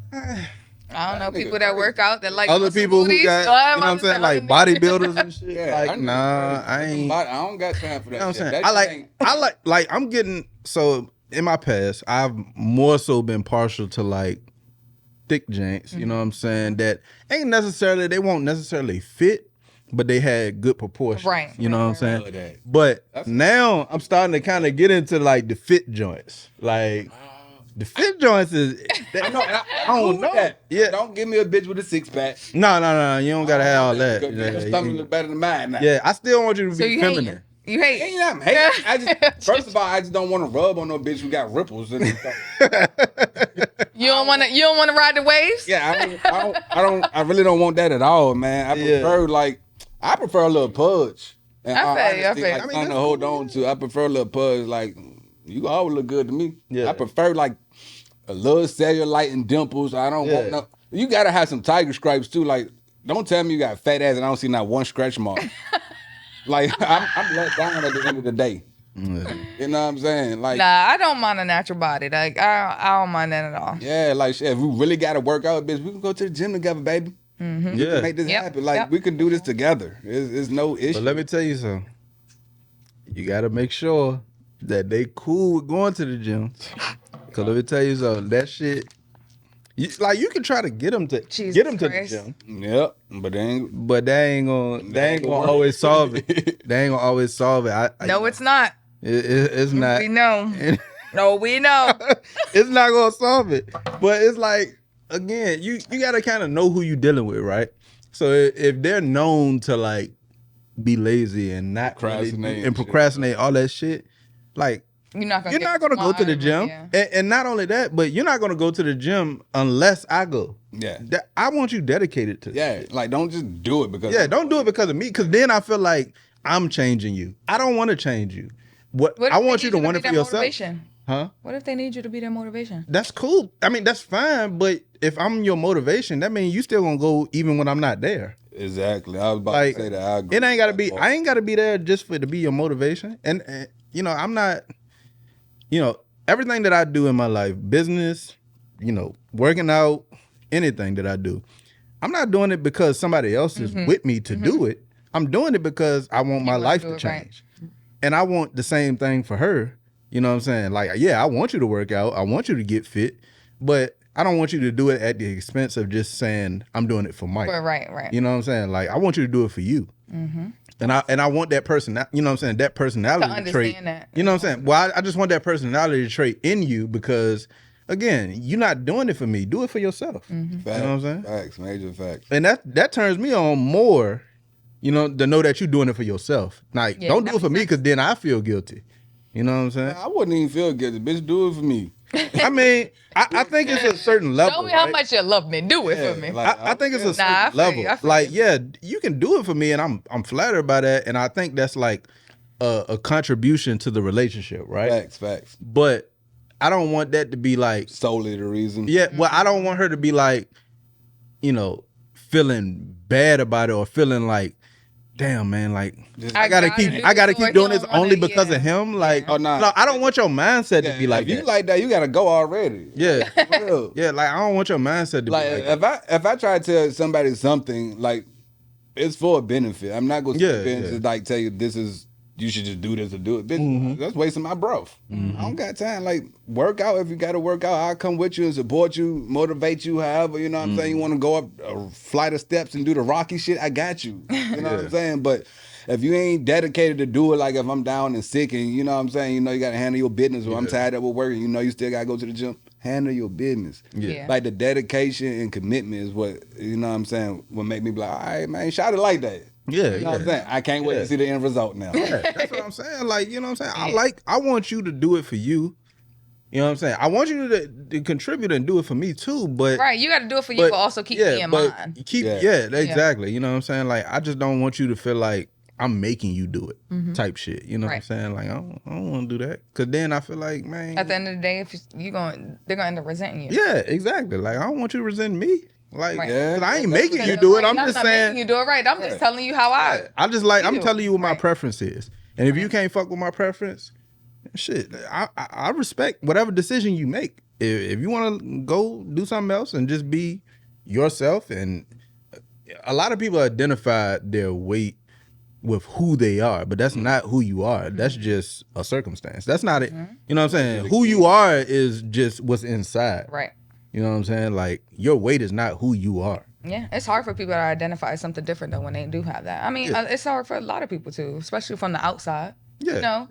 I don't know, people that work out that like other people booties. who got, you know what I'm saying, like bodybuilders and shit. Yeah, like, I ain't. I don't got time for that. You know what I'm saying? I like, I'm getting, so in my past, I've more so been partial to like thick janks, you know what I'm saying, that ain't necessarily, they won't necessarily fit, but they had good proportion. Right. You know what I'm saying? But now I'm starting to kind of get into like the fit joints. Like, the fit joints is. I know. I don't know that. Yeah. Don't give me a bitch with a six pack. No. You don't gotta have all that. Your stomach look better than mine now. Yeah, I still want you to be feminine. You hate? I'm hating. First of all, I just don't want to rub on no bitch who got ripples in her stomach. You don't want to ride the waves? Yeah, I really don't want that at all, man. I prefer a little pudge. And I feel you. like, something to hold on to. I prefer a little pudge. Like, you always look good to me. Yeah. I prefer like a little cellulite and dimples. I don't want no. You gotta have some tiger stripes too. Like, don't tell me you got fat ass and I don't see not one stretch mark. Like, I'm let down at the end of the day. You know what I'm saying? Like, nah, I don't mind a natural body. Like, I don't mind that at all. Yeah, like, shit, if we really got to work out, bitch, we can go to the gym together, baby. Mm-hmm. We can make this happen. Like, we can do this together. It's no issue. But let me tell you something. You got to make sure that they cool with going to the gym. Because let me tell you something. That shit, you can try to get them to Jesus to Christ. the gym. Yep, but they ain't gonna always solve it. They ain't gonna always solve it. No, it's not. It's not. We know. No, we know. It's not gonna solve it. But it's like, again, you gotta kind of know who you dealing with, right? So if they're known to like be lazy and not procrastinate all that shit, like, you're not gonna go to the gym. And not only that, but you're not gonna go to the gym unless I go. Yeah. I want you dedicated to it. Like, don't just do it because don't do it because of me, because then I feel like I'm changing you. I don't want to change you. What I want you to want it for yourself. Motivation? Huh? What if they need you to be their motivation? That's cool. I mean, that's fine, but if I'm your motivation, that means you still gonna go even when I'm not there. Exactly. I was about to say that. I agree. It ain't gotta be. I ain't gotta be there just to be your motivation. And I'm not. Everything that I do in my life, business, working out, anything that I do, I'm not doing it because somebody else is with me to do it. I'm doing it because I want my life to change. Right. And I want the same thing for her. You know what I'm saying? Like, yeah, I want you to work out. I want you to get fit. But I don't want you to do it at the expense of just saying, I'm doing it for Mike. Right. You know what I'm saying? Like, I want you to do it for you. Mm-hmm. And I want that person, you know what I'm saying, that personality trait. That. You know what I'm saying? Well, I just want that personality trait in you because, again, you're not doing it for me. Do it for yourself. Mm-hmm. Facts, you know what I'm saying? Facts, major facts. And that turns me on more, to know that you're doing it for yourself. Like, don't do it for me because then I feel guilty. You know what I'm saying? I wouldn't even feel guilty. Bitch, do it for me. I mean, I think it's a certain level. Show me how much you love me. Do it for me. Like, I think it's a certain level. Like, yeah, you can do it for me, and I'm flattered by that, and I think that's like a contribution to the relationship, right? Facts. But I don't want that to be like solely the reason. Yeah, well, I don't want her to be like, feeling bad about it or feeling like, damn, man, like I gotta keep doing this only because of him. Like, no, I don't want your mindset to be like that. If you like that, you gotta go already. Yeah, yeah. Like, I don't want your mindset to be like that. If I try to tell somebody something, like, it's for a benefit. I'm not gonna to like tell you you should just do this or do it. Bitch, that's wasting my breath. I don't got time. Like, work out if you got to work out. I'll come with you and support you, motivate you, however, you know what I'm saying? You want to go up a flight of steps and do the Rocky shit, I got you. You know what I'm saying? But if you ain't dedicated to do it, like if I'm down and sick and, you know what I'm saying, you got to handle your business, or I'm tired up with work and you still got to go to the gym, handle your business. Yeah. Like, the dedication and commitment is what, you know what I'm saying, what make me be like, all right, man, shot it like that. Yeah, you know what I'm saying? I can't wait to see the end result now. Yeah, that's what I'm saying. Like, you know what I'm saying? I want you to do it for you. You know what I'm saying? I want you to contribute and do it for me too, but right, you got to do it for you, but also keep me in mind. Exactly. You know what I'm saying? Like, I just don't want you to feel like I'm making you do it, type shit. You know what I'm saying? Like, I don't want to do that, because then I feel like, man, at the end of the day, if they're gonna end up resenting you. Yeah, exactly. Like, I don't want you to resent me. Like, yeah, I ain't making you do it. I'm just saying you do it right. I'm just telling you how I'm telling you what my preference is. And if you can't fuck with my preference, shit, I respect whatever decision you make. If you want to go do something else and just be yourself, and a lot of people identify their weight with who they are, but that's not who you are. That's just a circumstance. That's not it. You know what I'm saying? Who you are is just what's inside. Right. You know what I'm saying? Like, your weight is not who you are. Yeah, it's hard for people to identify something different though when they do have that. I mean, it's hard for a lot of people too, especially from the outside. Yeah.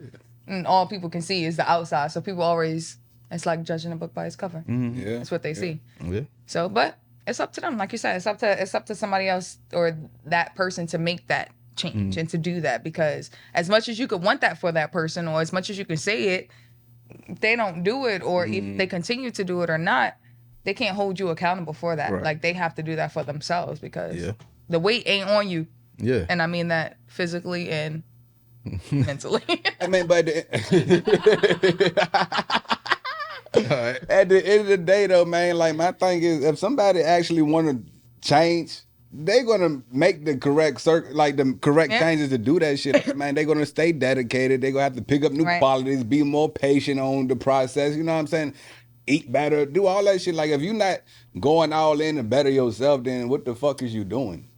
And all people can see is the outside. So people always, it's like judging a book by its cover. Mm-hmm. Yeah. That's what they see. Yeah. So, but it's up to them. Like you said, it's up to somebody else or that person to make that change and to do that, because as much as you could want that for that person, or as much as you can say it, if they don't do it, or if they continue to do it or not, they can't hold you accountable for that. Right. Like they have to do that for themselves because the weight ain't on you. Yeah. And I mean that physically and mentally. I mean, but at the end of the day, though, man, like my thing is, if somebody actually want to change, they're gonna make the correct changes to do that shit. Man, they're gonna stay dedicated. They're gonna have to pick up new qualities, be more patient on the process. You know what I'm saying? Eat better, do all that shit. Like if you're not going all in to better yourself, then what the fuck is you doing?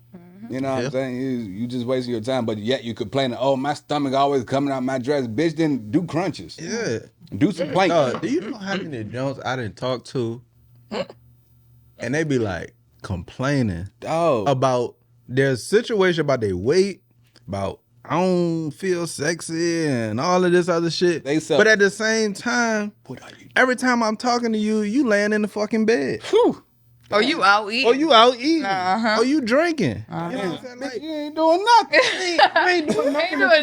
You know what I'm saying? You just wasting your time, but yet you complaining, oh, my stomach always coming out my dress. Bitch, then do crunches. Yeah. Do some planks. Do you know how many Jones I didn't talk to? And they be like complaining about their situation, about their weight, about I don't feel sexy and all of this other shit. But at the same time, every time I'm talking to you, you laying in the fucking bed. Whew. Or you out eating. Or you out eating. Or you drinking. You know what I'm saying? Like, you ain't doing nothing. You ain't doing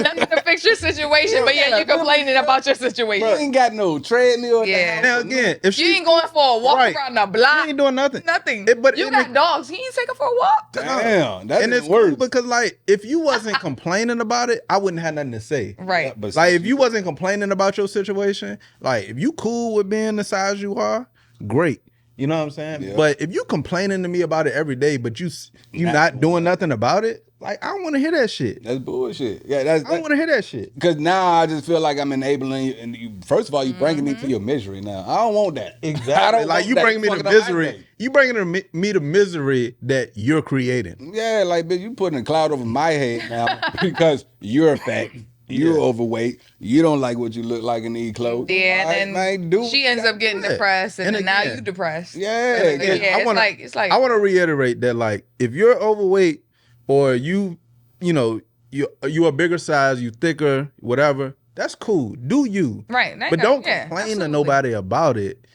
nothing to fix your situation, but yeah, you complaining about your situation. You ain't got no treadmill. Yeah. Now again, if you ain't going for a walk around the block. You ain't doing nothing. Nothing. You got dogs. He ain't taking for a walk. Damn, that's it's worse. Cool because like if you wasn't complaining about it, I wouldn't have nothing to say. Right. Like if you wasn't complaining about your situation, like if you cool with being the size you are, great. You know what I'm saying? Yeah. But if you complaining to me about it every day, but you not doing nothing about it, like I don't want to hear that shit. That's bullshit. Yeah, I don't want to hear that shit. Because now I just feel like I'm enabling you, and first of all, you bringing me to your misery. Now I don't want that. Exactly. I don't like you bringing me to misery. You bringing me to misery that you're creating. Yeah, like bitch, you putting a cloud over my head now because you're fat. You're overweight. You don't like what you look like in these clothes. Yeah, and then she ends up getting depressed, and then now you depressed. Yeah, it's like I want to reiterate that, like, if you're overweight or you're a bigger size, you thicker, whatever, that's cool. Do you? Right. But don't complain to nobody about it.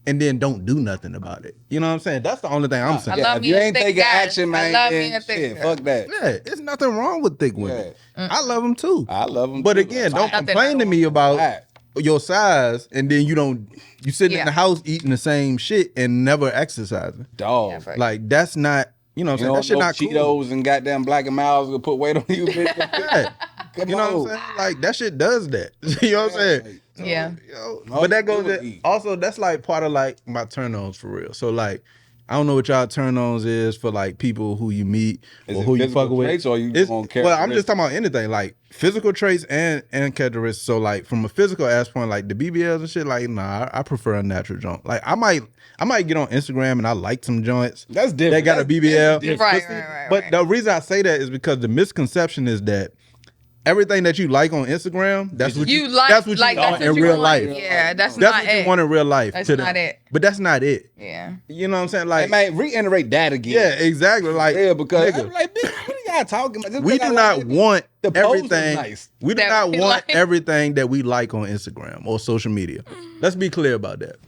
And then don't do nothing about it. You know what I'm saying? That's the only thing I'm saying. If you ain't taking action, man, then shit, fuck that. Yeah, there's nothing wrong with thick women. Yeah. I love them too. I love them but too. Again, don't complain to me about your size and then you sitting in the house eating the same shit and never exercising. Dog. Like, that's not, you know what I'm saying? That shit not Cheetos cool. and goddamn Black and Miles will put weight on you, bitch. Yeah. You know what I'm saying? Like, that shit does that. You know what I'm saying? Yeah. But that goes also, that's like part of like my turn-ons for real. So like, I don't know what y'all turn-ons is for like people who you meet or who you fuck with. Or you well, I'm just talking about anything like physical traits and characteristics. So like from a physical aspect, like the BBLs and shit, like nah, I prefer a natural joint. Like I might get on Instagram and I like some joints. That's different. That got a BBL. Right. But the reason I say that is because the misconception is that everything that you like on Instagram, that's what you want in real life. Yeah, that's not what you want in real life. That's not it. But that's not it. Yeah. You know what I'm saying? Like, man, reiterate that again. Yeah, exactly. Like, because I'm like, bitch, what are y'all talking about? We do not want everything. Nice. We do not want everything that we like on Instagram or social media. Let's be clear about that.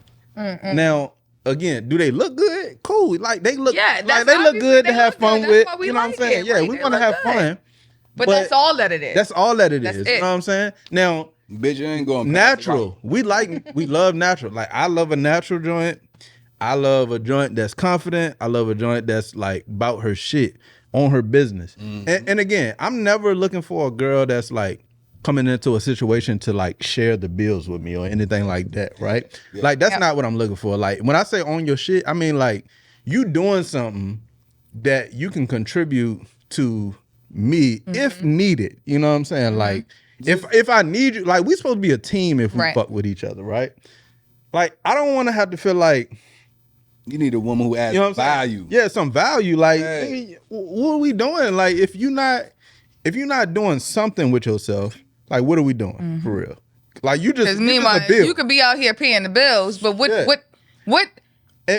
Now, again, do they look good? Cool. Like they look. Yeah, like they look good to have fun with. You know what I'm saying? Yeah, we want to have fun. But that's all that it is. That's all that it is. You know what I'm saying? Now, bitch, you ain't going natural. We love natural. Like I love a natural joint. I love a joint that's confident. I love a joint that's like about her shit, on her business. And again, I'm never looking for a girl that's like coming into a situation to like share the bills with me or anything like that, right? Yeah. Like that's not what I'm looking for. Like when I say on your shit, I mean like you doing something that you can contribute to me if needed. You know what I'm saying? Like if I need you, like we supposed to be a team if we fuck with each other, right? Like I don't want to have to feel like you need a woman who adds value. Yeah, some value. Like hey, what are we doing? Like if you're not doing something with yourself, like what are we doing for real? Like you just meanwhile you could be out here paying the bills, but what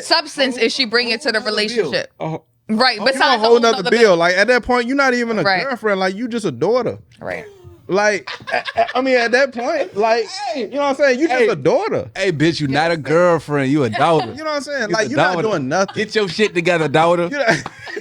substance is she bringing to the relationship? Right, besides a whole nother bill. Like at that point, you're not even a girlfriend. Like you just a daughter. Right. Like I mean, at that point, like you know what I'm saying. You just a daughter. Hey, bitch, you not a girlfriend. You a daughter. You know what I'm saying? Like you're not doing nothing. Get your shit together, daughter.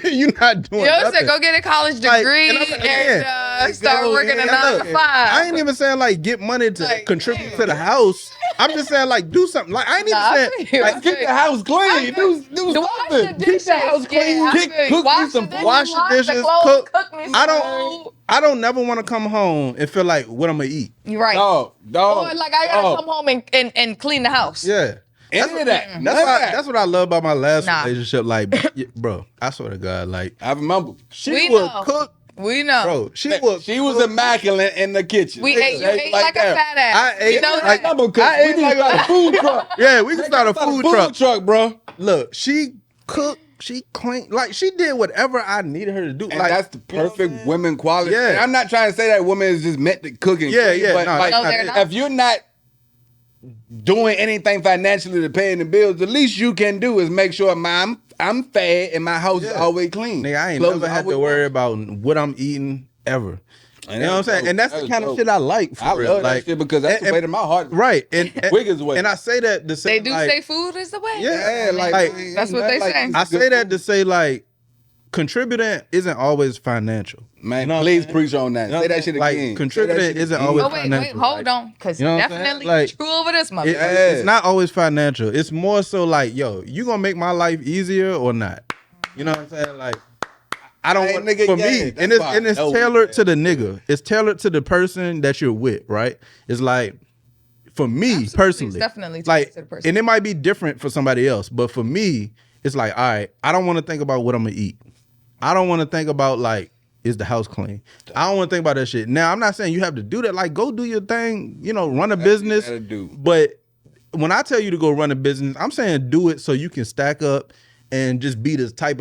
You're not doing nothing. Said go get a college degree and start working a 9 to 5. I ain't even saying like get money to contribute to the house. I'm just saying, like, do something. Like, I ain't even saying, like, keep the house clean. Do something. Keep the house clean. Cook me some food. Wash the dishes. Cook me some I don't never want to come home and feel like what I'm gonna eat. You're right. Dog. Or like I gotta come home and clean the house. Yeah. That's what I love about my last relationship. Like, bro, I swear to God, like, I remember. She would cook. We know. Bro, she was immaculate in the kitchen. We ate, you ate like a fat ass. I ate like a food truck. Yeah, we can start a food truck, bro. Look, she cooked, she cleaned, like she did whatever I needed her to do. And like that's the perfect women quality. Yeah. And I'm not trying to say that women is just meant to cook and clean, but like, they're not. if you're not doing anything financially to paying the bills, the least you can do is make sure I'm fed and my house is always clean. Nigga, I ain't never had to worry about what I'm eating ever. You know what I'm saying? And that's the kind of shit I like. For real. Love that shit because that's the way to my heart. Right. And Wiggins way. And I say that to say they do say food is the way. Yeah, like that's what they say. I say that to say like contributing isn't always financial. Man, you know please preach on that. Say that shit again. Like contributing isn't always financial. Wait, hold on, because definitely true over this mother. It's not always financial. It's more so like, yo, you gonna make my life easier or not? You know what I'm saying? Like, I don't want for me, and it's tailored to the nigga. It's tailored to the person that you're with, right? It's like for me personally, it's definitely like, to the person. and it might be different for somebody else, but for me, it's like, all right, I don't want to think about what I'm gonna eat. I don't want to think about like, is the house clean? I don't want to think about that shit. Now, I'm not saying you have to do that. Like, go do your thing. You know, run a business. But when I tell you to go run a business, I'm saying do it so you can stack up and just be the type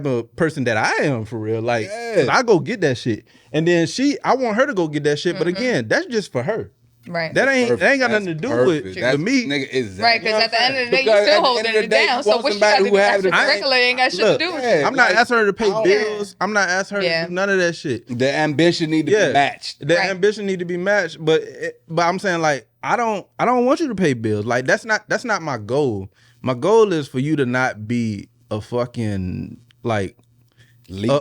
of person that I am for real. Like, 'cause I go get that shit, and then I want her to go get that shit. But again, that's just for her. Right. That ain't got nothing to do with me. Nigga, exactly. Right, because at the end of the day, you still holding it down. So what you got to do extracurricular ain't got shit to do with it. I'm not asking her to pay bills. I'm not asking her to do none of that shit. The ambition need to be matched. The ambition need to be matched. But I'm saying like I don't want you to pay bills. Like that's not my goal. My goal is for you to not be a fucking like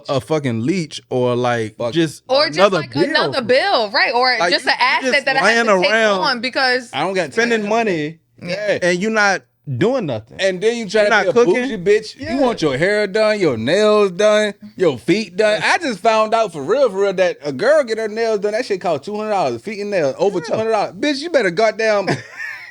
a fucking leech or like just another bill, right? Or like just an asset that I have to take on because I don't got spending money, and you're not doing nothing. And then you try to be a bougie bitch. Yeah. You want your hair done, your nails done, your feet done. I just found out for real that a girl get her nails done. That shit cost $200. Feet and nails over $200. Bitch, you better goddamn.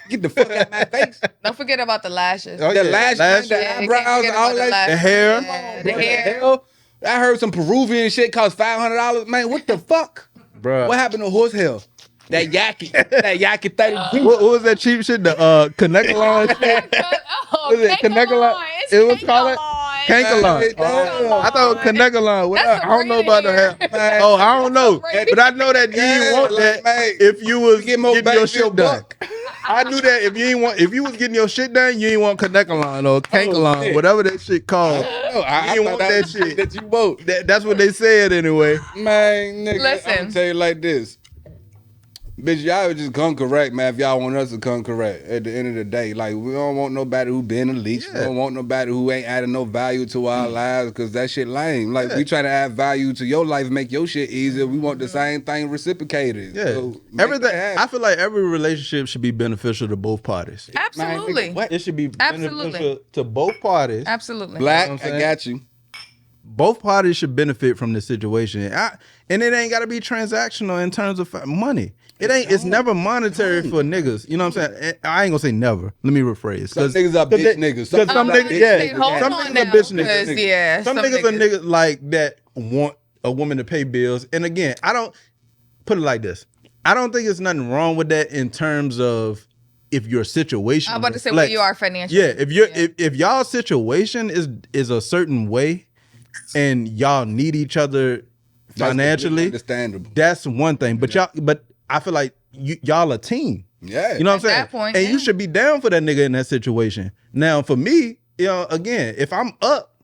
Get the fuck out of my face. Don't forget about the lashes. The lashes, the eyebrows, all that. The hair. The hair. I heard some Peruvian shit cost $500. Man, what the fuck? Bro. What happened to horsehair? That yaki. That yaki 30. What was that cheap shit? The Connectalon shit? Was it Connectalon? It was called Cankalon. I thought it was Connectalon. I don't know about the hair. Oh, I don't know. But I know that you didn't want that if you was getting your shit done. I knew that if you was getting your shit done, you ain't want Connectalon or Cankalon, whatever that shit called. I ain't want that shit. That you both. That's what they said anyway. Man, nigga, listen. I'm gonna tell you like this. Bitch, y'all just come correct, man, if y'all want us to come correct at the end of the day. Like, we don't want nobody who been a leech. We don't want nobody who ain't adding no value to our lives because that shit lame. Like, we try to add value to your life, make your shit easier. We want the same thing reciprocated. Yeah. So everything. I feel like every relationship should be beneficial to both parties. Absolutely. Man, it should be beneficial to both parties. Absolutely. Black, I got you. Both parties should benefit from the situation. And it ain't got to be transactional in terms of money. It's never monetary for niggas. You know what I'm saying? I ain't gonna say never. Let me rephrase. Some niggas are bitch niggas. Some niggas, some niggas are bitch niggas. Yeah, some niggas are niggas like that want a woman to pay bills. And again, I don't put it like this. I don't think there's nothing wrong with that in terms of if your situation. I'm about to say where you are financially. Yeah, if y'all situation is a certain way, and y'all need each other financially, understandable. That's one thing. But I feel like y'all a team. Yeah. You know what I'm saying? At that point, and you should be down for that nigga in that situation. Now, for me, again, if I'm up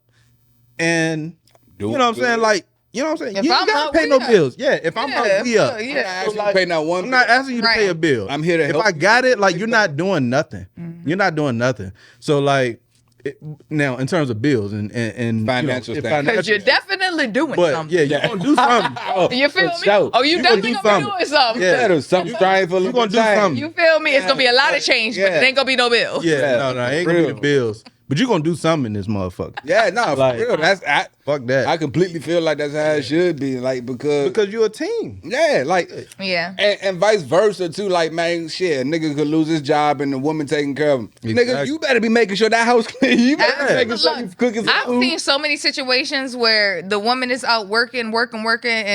and you know what I'm saying, like, you know what I'm saying? You ain't gotta pay no bills. Yeah, if I'm up, we up. Yeah. I'm not asking you to pay a bill. I'm here to help. If I got it, like, you're not doing nothing. Mm-hmm. You're not doing nothing. So, like, now in terms of bills and financial because you're definitely definitely doing something. Yeah, you're gonna do something. You feel me? Sure. Oh, you definitely gonna be doing something. Yeah, something trying for you gonna do something. You feel me? It's gonna be a lot of change, but it ain't gonna be no bills. Yeah, no, ain't gonna be the bills. But you gonna do something in this motherfucker. Yeah, no, like, for real. Fuck that. I completely feel like that's how it should be. Like, because you're a team. Yeah, like, yeah. And vice versa too. Like, man, shit, a nigga could lose his job and the woman taking care of him. Exactly. Nigga, you better be making sure that house clean. You better be making sure you cooking some I've food. seen so many situations where the woman is out working, and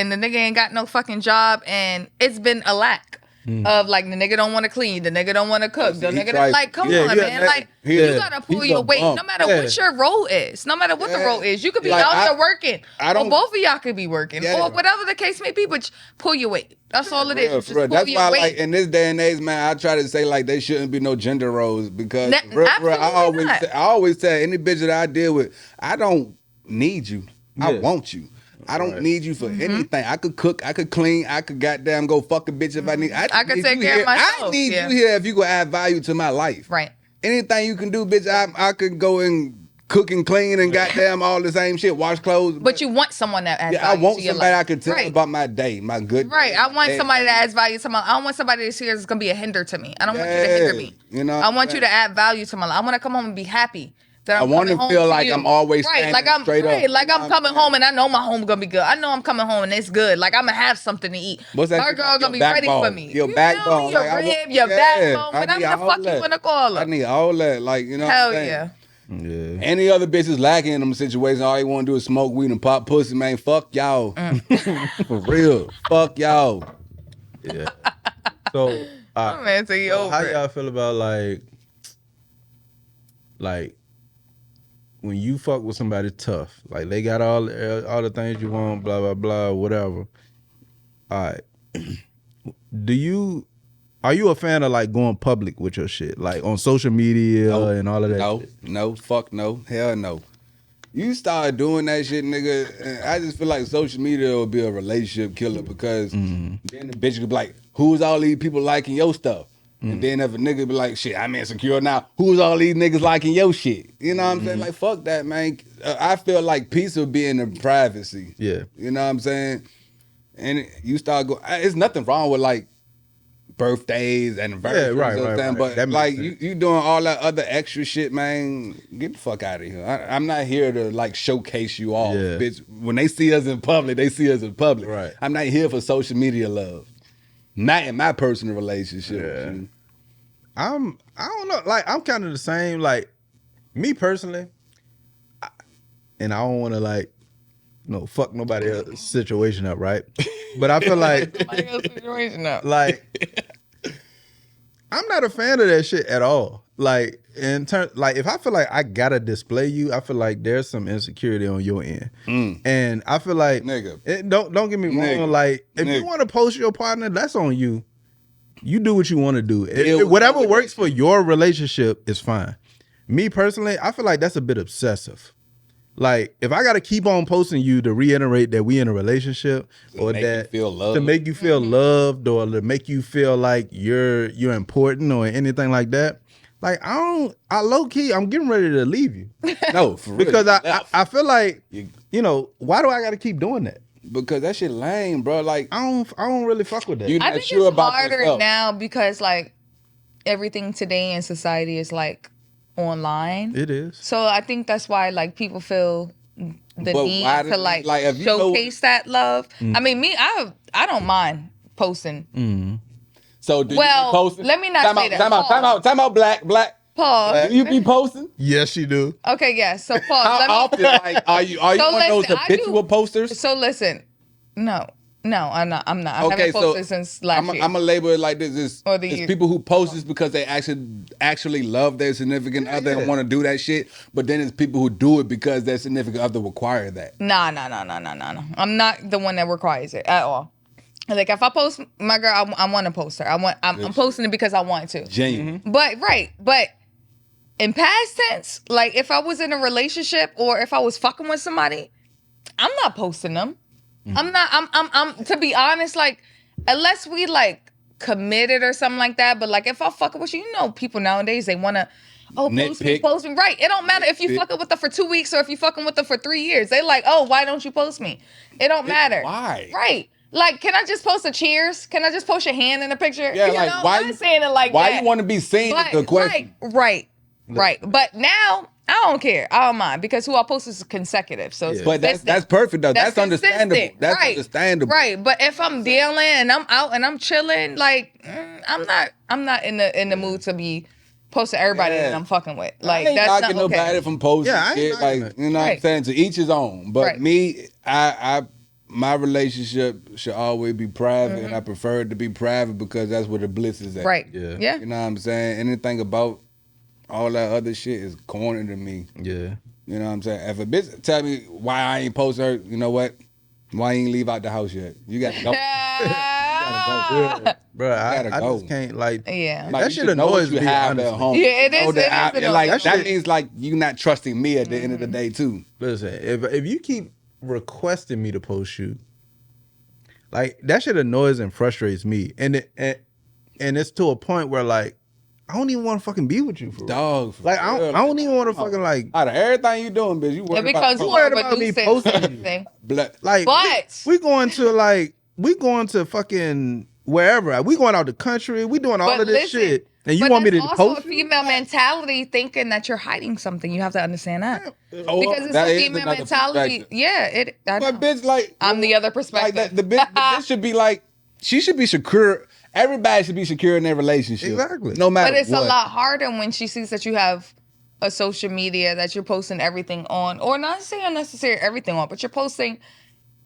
the nigga ain't got no fucking job, and it's been a lack. Of like the nigga don't want to clean, the nigga don't want to cook, the nigga don't, like, come on, man, like you gotta pull your weight, no matter what your role is, no matter what the role is. You could be like, out there working, or both of y'all could be working, Yeah. or whatever the case may be. But pull your weight. That's all it is. Just pull That's your why, weight. like, in this day and age, man, I try to say like there shouldn't be no gender roles because Absolutely not. I always tell any bitch that I deal with, I don't need you, I want you. I don't need you for anything. I could cook, I could clean, I could goddamn go fuck a bitch if I need. I could take care of myself. I need you here if you gonna add value to my life. Right. Anything you can do, bitch, I could go and cook and clean and goddamn all the same shit, wash clothes. But you want someone that adds value I want to your somebody life. I can tell about my day, my good day. Right. I want somebody that adds value to my life. I don't want somebody that's here that's going to be a hinder to me. I don't want you to hinder me. You know, I want you to add value to my life. I want to come home and be happy. That I want to feel like I'm always right, like I'm straight up. Like I'm coming home and I know my home gonna be good. I know I'm coming home and it's good. Like I'm gonna have something to eat. What's that? My girl gonna be Backbone. ready for me. Your You backbone, feel me? Your like, rib, your backbone, whatever the fuck you wanna call I it. need all that, like, you know. Hell yeah. Yeah. Any other bitches lacking in them situations, all you want to do is smoke weed and pop pussy, man. Fuck y'all. For real. Fuck y'all. Yeah. So, Man, so you over how it. y'all feel about like when you fuck with somebody tough, like they got all the things you want, blah blah blah, whatever. All right. Are you a fan of like going public with your shit, like on social media and all of that? No, fuck no, hell no. You start doing that shit, nigga. I just feel like social media will be a relationship killer because then the bitch could be like, "Who's all these people liking your stuff?" And then if a nigga be like, "Shit, I'm insecure now. Who's all these niggas liking your shit?" You know what I'm saying? Like, fuck that, man. I feel like peace will be in the privacy. Yeah. You know what I'm saying? And you start going. There's nothing wrong with like birthdays, anniversaries, Yeah, right, you know what I'm saying? right. But like you doing all that other extra shit, man. Get the fuck out of here. I'm not here to like showcase you all, bitch. When they see us in public, they see us in public. Right. I'm not here for social media love. Not in my personal relationship. Yeah. I don't know. Like I'm kind of the same. Like me personally, and I don't want to like, fuck nobody else's situation up, right? But I feel like, like I'm not a fan of that shit at all. Like in terms, like if I feel like I gotta display you, I feel like there's some insecurity on your end, and I feel like, nigga, don't get me wrong. Like if you want to post your partner, that's on you. You do what you want to do. Whatever works for your relationship is fine. Me personally, I feel like that's a bit obsessive. Like if I got to keep on posting you to reiterate that we in a relationship, or that to make you feel loved, or to make you feel like you're important, or anything like that. Like I low key, I'm getting ready to leave you. No, for real. Because I feel like, why do I got to keep doing that? Because that shit lame, bro. Like I don't really fuck with that. I think it's harder now because like everything today in society is like online. It is. So I think that's why like people feel the need to like if you showcase that love. I mean, me, I don't mind posting. So do you be posting? Let me not say that. Time out, black. Pause. Do you be posting? Yes, you do. Okay, yeah. So pause. How often? Like, are you one of those habitual posters? So listen, no, I'm not. I haven't posted since last year. I'm gonna label it like this: it's people who post this because they actually love their significant other and want to do that shit. But then it's people who do it because their significant other require that. Nah. I'm not the one that requires it at all. Like if I post my girl, I want to post her. I'm posting it because I want to. Genuine. But in past tense, like if I was in a relationship or if I was fucking with somebody, I'm not posting them. I'm to be honest, like unless we like committed or something like that. But like if I fuck with you, people nowadays they wanna, oh, post me. Right. It don't matter if you fucking with her for 2 weeks or if you fucking with her for 3 years. They like, oh, why don't you post me? It don't matter. Why? Right. Like, can I just post a cheers? Can I just post your hand in a picture? Yeah, you like, know, why I'm not saying it like why that. you want to be seen is the question. Right. But now, I don't care. I don't mind because who I post is consecutive. So it's But that's perfect though. That's understandable. consistent. That's right. understandable. Right. But if I'm dealing and I'm out and I'm chilling, like I'm not in the mood to be posting everybody that I'm fucking with. Like I ain't that's knocking not okay. nobody from posting shit. Like, you know what I'm saying? To each his own. But me, my relationship should always be private, and I prefer it to be private because that's where the bliss is at. Right. Yeah. You know what I'm saying? Anything about all that other shit is corny to me. Yeah. You know what I'm saying? If a bitch tell me why I ain't post her, you know what? Why you ain't leave out the house yet? You gotta go. Bro, I just can't like. Yeah. Like, that shit annoys me. At home. Yeah, it is. That means like you not trusting me at the end of the day too. Listen, if you keep requesting me to post you, like that shit annoys and frustrates me, and it's to a point where like I don't even want to fucking be with you, for dog. Like I don't even want to fucking like. Out of everything you doing, bitch, you worried about me posting you. Like, but we going to fucking wherever. We going out the country. We doing all of this shit, and you want me to post? That's also a female mentality, thinking that you're hiding something. You have to understand that because it's a female mentality. Yeah, But bitch, like I'm the other perspective. Like the bitch should be like, she should be secure. Everybody should be secure in their relationship. Exactly. No matter what. But it's a lot harder when she sees that you have a social media that you're posting everything on, or not saying necessarily everything on, but you're posting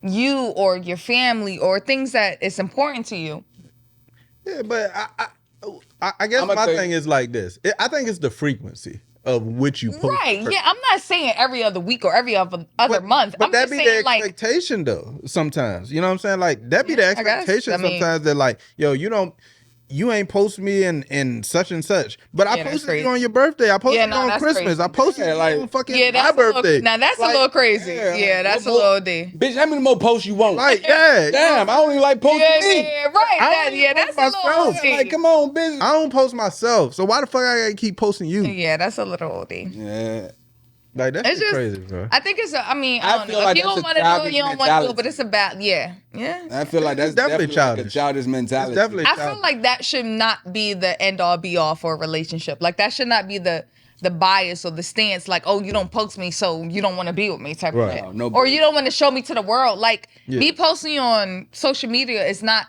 you or your family or things that is important to you. Yeah, but I guess my thing is like this. I think it's the frequency of which you post. Right. Yeah, I'm not saying every other week or every other month. But I'm that just be saying, the expectation though, sometimes. You know what I'm saying? Like that be the expectation sometimes that like, yo, you ain't post me in such and such. But I posted you on your birthday. I posted you on Christmas. Crazy. I posted you on fucking my birthday. Now that's a little crazy. Yeah, that's a little D. Bitch, how many more posts you want? Like, yeah. Damn, I don't even like posting me. Yeah, right. That's a little D. Like, come on, bitch. I don't post myself. So why the fuck I gotta keep posting you? Yeah, that's a little D. Yeah. Like that's just crazy, bro. I think it's I don't know. Like if you don't want to do it, you don't want to do it. But it's about yeah. I feel like that's definitely childish. Like a childish mentality. It's definitely I feel like that should not be the end all be all for a relationship. Like that should not be the bias or the stance. Like, oh, you don't post me, so you don't want to be with me type of shit. No, or you don't want to show me to the world. Like me posting you on social media is not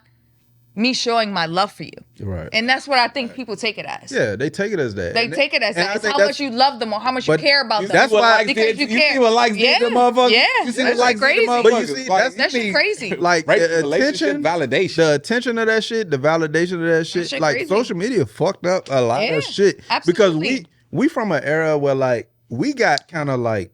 me showing my love for you. Right. And that's what I think people take it as. Yeah, they take it as that. They take it as that. It's how much you love them or how much you care about them. That's why because you care. You see what likes the motherfuckers? Yeah. You see what likes crazy. The motherfuckers? But you see, that shit crazy. Like the attention, validation. The attention of that shit, the validation of that shit. Like crazy. Social media fucked up a lot of shit. Absolutely. Because we from an era where like we got kind of like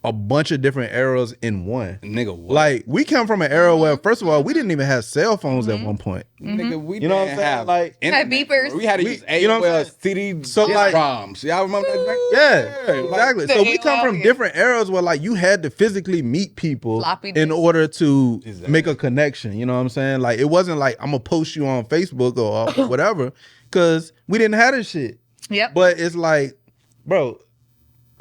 a bunch of different eras in one. Nigga, what? Like, we come from an era where, first of all, we didn't even have cell phones at one point. Nigga, we you know what I'm saying? Like, had beepers. We had to use AOL CD ROMs. Y'all remember that? Yeah, exactly. So we come from different eras where, like, you had to physically meet people in order to make a connection. You know what I'm saying? Like, it wasn't like, I'm going to post you on Facebook or whatever, because we didn't have this shit. Yep. But it's like, bro,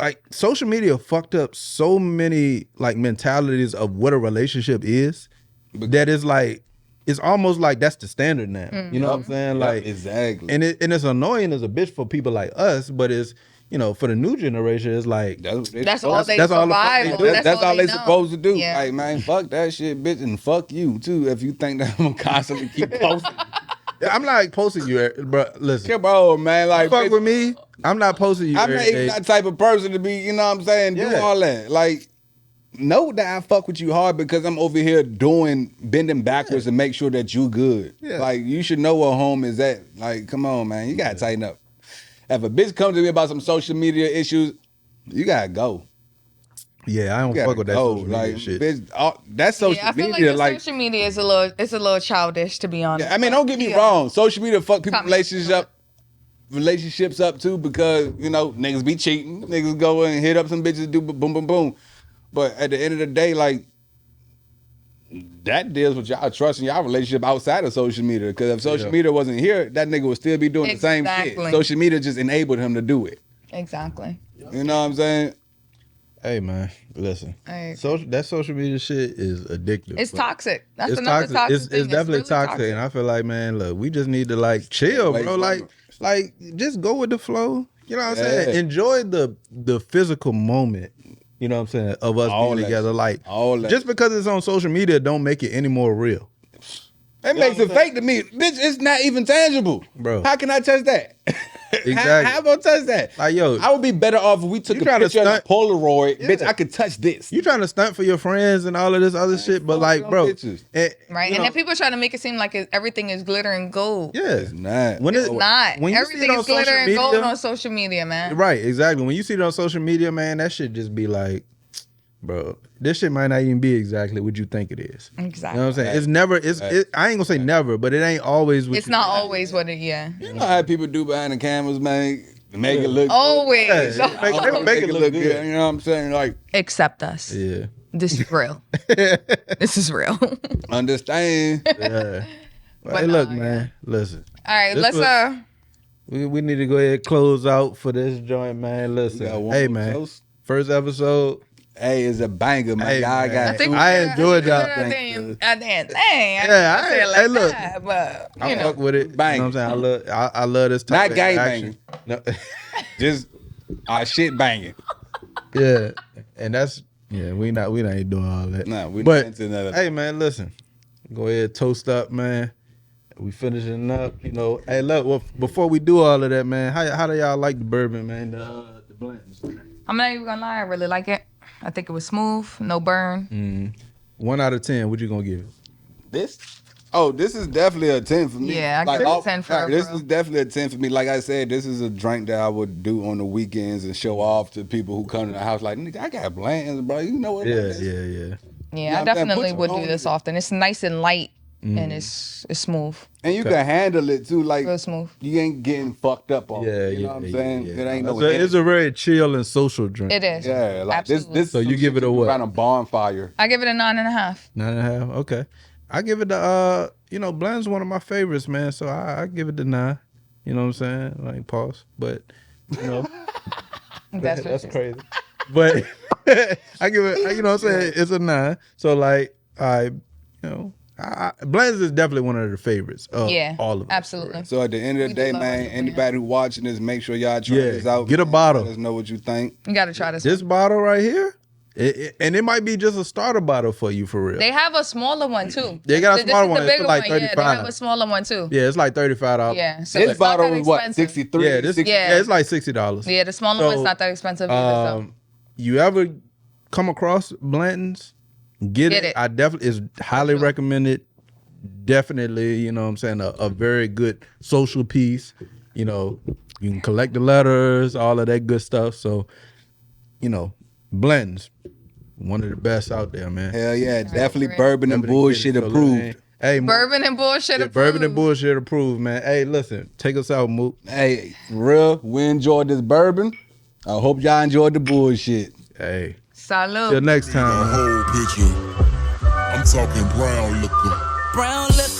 like social media fucked up so many like mentalities of what a relationship is that is like, it's almost like that's the standard now. You know what I'm saying? Like exactly. And it's annoying as a bitch for people like us, but it's, you know, for the new generation, it's like that's all they survive. That's all they supposed to do. Yeah. Like, man, fuck that shit, bitch, and fuck you too. If you think that I'm gonna constantly keep posting. I'm not like posting you, bro. Listen, bro, man, like fuck with me. I'm not posting you. I'm not even that type of person to be, you know what I'm saying, do all that. Like, know that I fuck with you hard because I'm over here bending backwards to make sure that you good. Yeah. Like, you should know where home is at. Like, come on, man, you gotta tighten up. If a bitch comes to me about some social media issues, you gotta go. Yeah, I don't fuck with that social media shit. Bitch, that social media, like social media is a little childish, to be honest. Yeah, I mean, don't get me wrong. Social media fuck people's relationships up too because, you know, niggas be cheating. Niggas go and hit up some bitches, do boom, boom, boom. But at the end of the day, like, that deals with y'all trusting y'all relationship outside of social media. Because if social media wasn't here, that nigga would still be doing the same shit. Social media just enabled him to do it. Exactly. You know what I'm saying? Hey man, listen. Hey. That social media shit is addictive. It's toxic. That's it's another toxic It's thing. definitely really toxic, and I feel like, man, look, we just need to like chill, bro. Like just go with the flow. You know what I'm saying? Enjoy the physical moment. You know what I'm saying? Of us being together. Like just because it's on social media, don't make it any more real. It makes it fake to me. Bitch, it's not even tangible. Bro. How can I touch that? Exactly. How am I gonna touch that? Like, yo, I would be better off if we took a picture of a Polaroid. Yeah. Bitch, I could touch this. You trying to stunt for your friends and all of this other shit, but like, bro. Right. And then people try to make it seem like everything is glitter and gold. Yeah. It's not. When it's not. When everything is glitter and gold on social media, man. Right, exactly. When you see it on social media, man, that shit just be like, bro, this shit might not even be exactly what you think it is. Exactly. You know what I'm saying? It's never, I ain't gonna say never, but it ain't always what it's not always what it, yeah. You know how people do behind the cameras, man? Make it look always. Yeah. Make it look good. You know what I'm saying? Like, accept us. Yeah. This is real. This is real. Understand. Yeah. But hey, look, man, listen. All right, let's we need to go ahead and close out for this joint, man. Listen. Hey, man. First episode. Hey, it's a banger, man. Hey, y'all got I enjoyed y'all. Hey, look, but I fuck with it. Bang. You know what I'm saying? I love this type Not of gang action. banging. No. Just our shit banging. Yeah. And that's we ain't doing all that. Nah, we but not into none of hey man, listen. Go ahead, toast up, man. We finishing up, you know. Hey, look, well, before we do all of that, man, how do y'all like the bourbon, man? The Blanton's. I'm not even gonna lie, I really like it. I think it was smooth, no burn. 1 out of 10, what you gonna give it? This? Oh, this is definitely a 10 for me. Yeah, I give it a 10 for This is definitely a 10 for me. Like I said, this is a drink that I would do on the weekends and show off to people who come to the house. Like, nigga, I got Blanton's, bro. You know what? Yeah, I definitely would do this often. It's nice and light, and it's smooth. And you can handle it too, like real smooth. You ain't getting fucked up on it. You know what I'm saying? It ain't no. It's a very chill and social drink. It is. Yeah, like this. So you give it a what? Around a bonfire. I give it a 9.5. 9.5. Okay. I give it the Bland's one of my favorites, man. So I give it the 9. You know what I'm saying? Like pause, but you know that's crazy. But I give it. You know what I'm saying? It's a 9. So like Bland's is definitely one of the favorites of all of us. Absolutely. So at the end of the day, man, anybody who watching this, make sure y'all try this out. Get a bottle. Let us know what you think. You got to try this. This bottle right here, and it might be just a starter bottle for you for real. They have a smaller one too. They got a smaller one. It's like $35. Yeah, they have a smaller one too. Yeah, it's like $35. Yeah. So this bottle was what, 63? Yeah, it's like $60. Yeah, the smaller one's not that expensive either. You ever come across Blanton's? Get it. I definitely is highly recommended. Definitely, you know what I'm saying, a very good social piece. You know, you can collect the letters, all of that good stuff. So, you know, Blanton's, one of the best out there, man. Hell yeah, definitely Bourbon and Bullshit approved. Hey, Bourbon and Bullshit approved. Bourbon and Bullshit approved, man. Hey, listen, take us out, Mook. Hey, for real, we enjoyed this bourbon. I hope y'all enjoyed the bullshit. Hey. Salud. Till next time. The whole picture. I'm talking brown liquor. Brown liquor.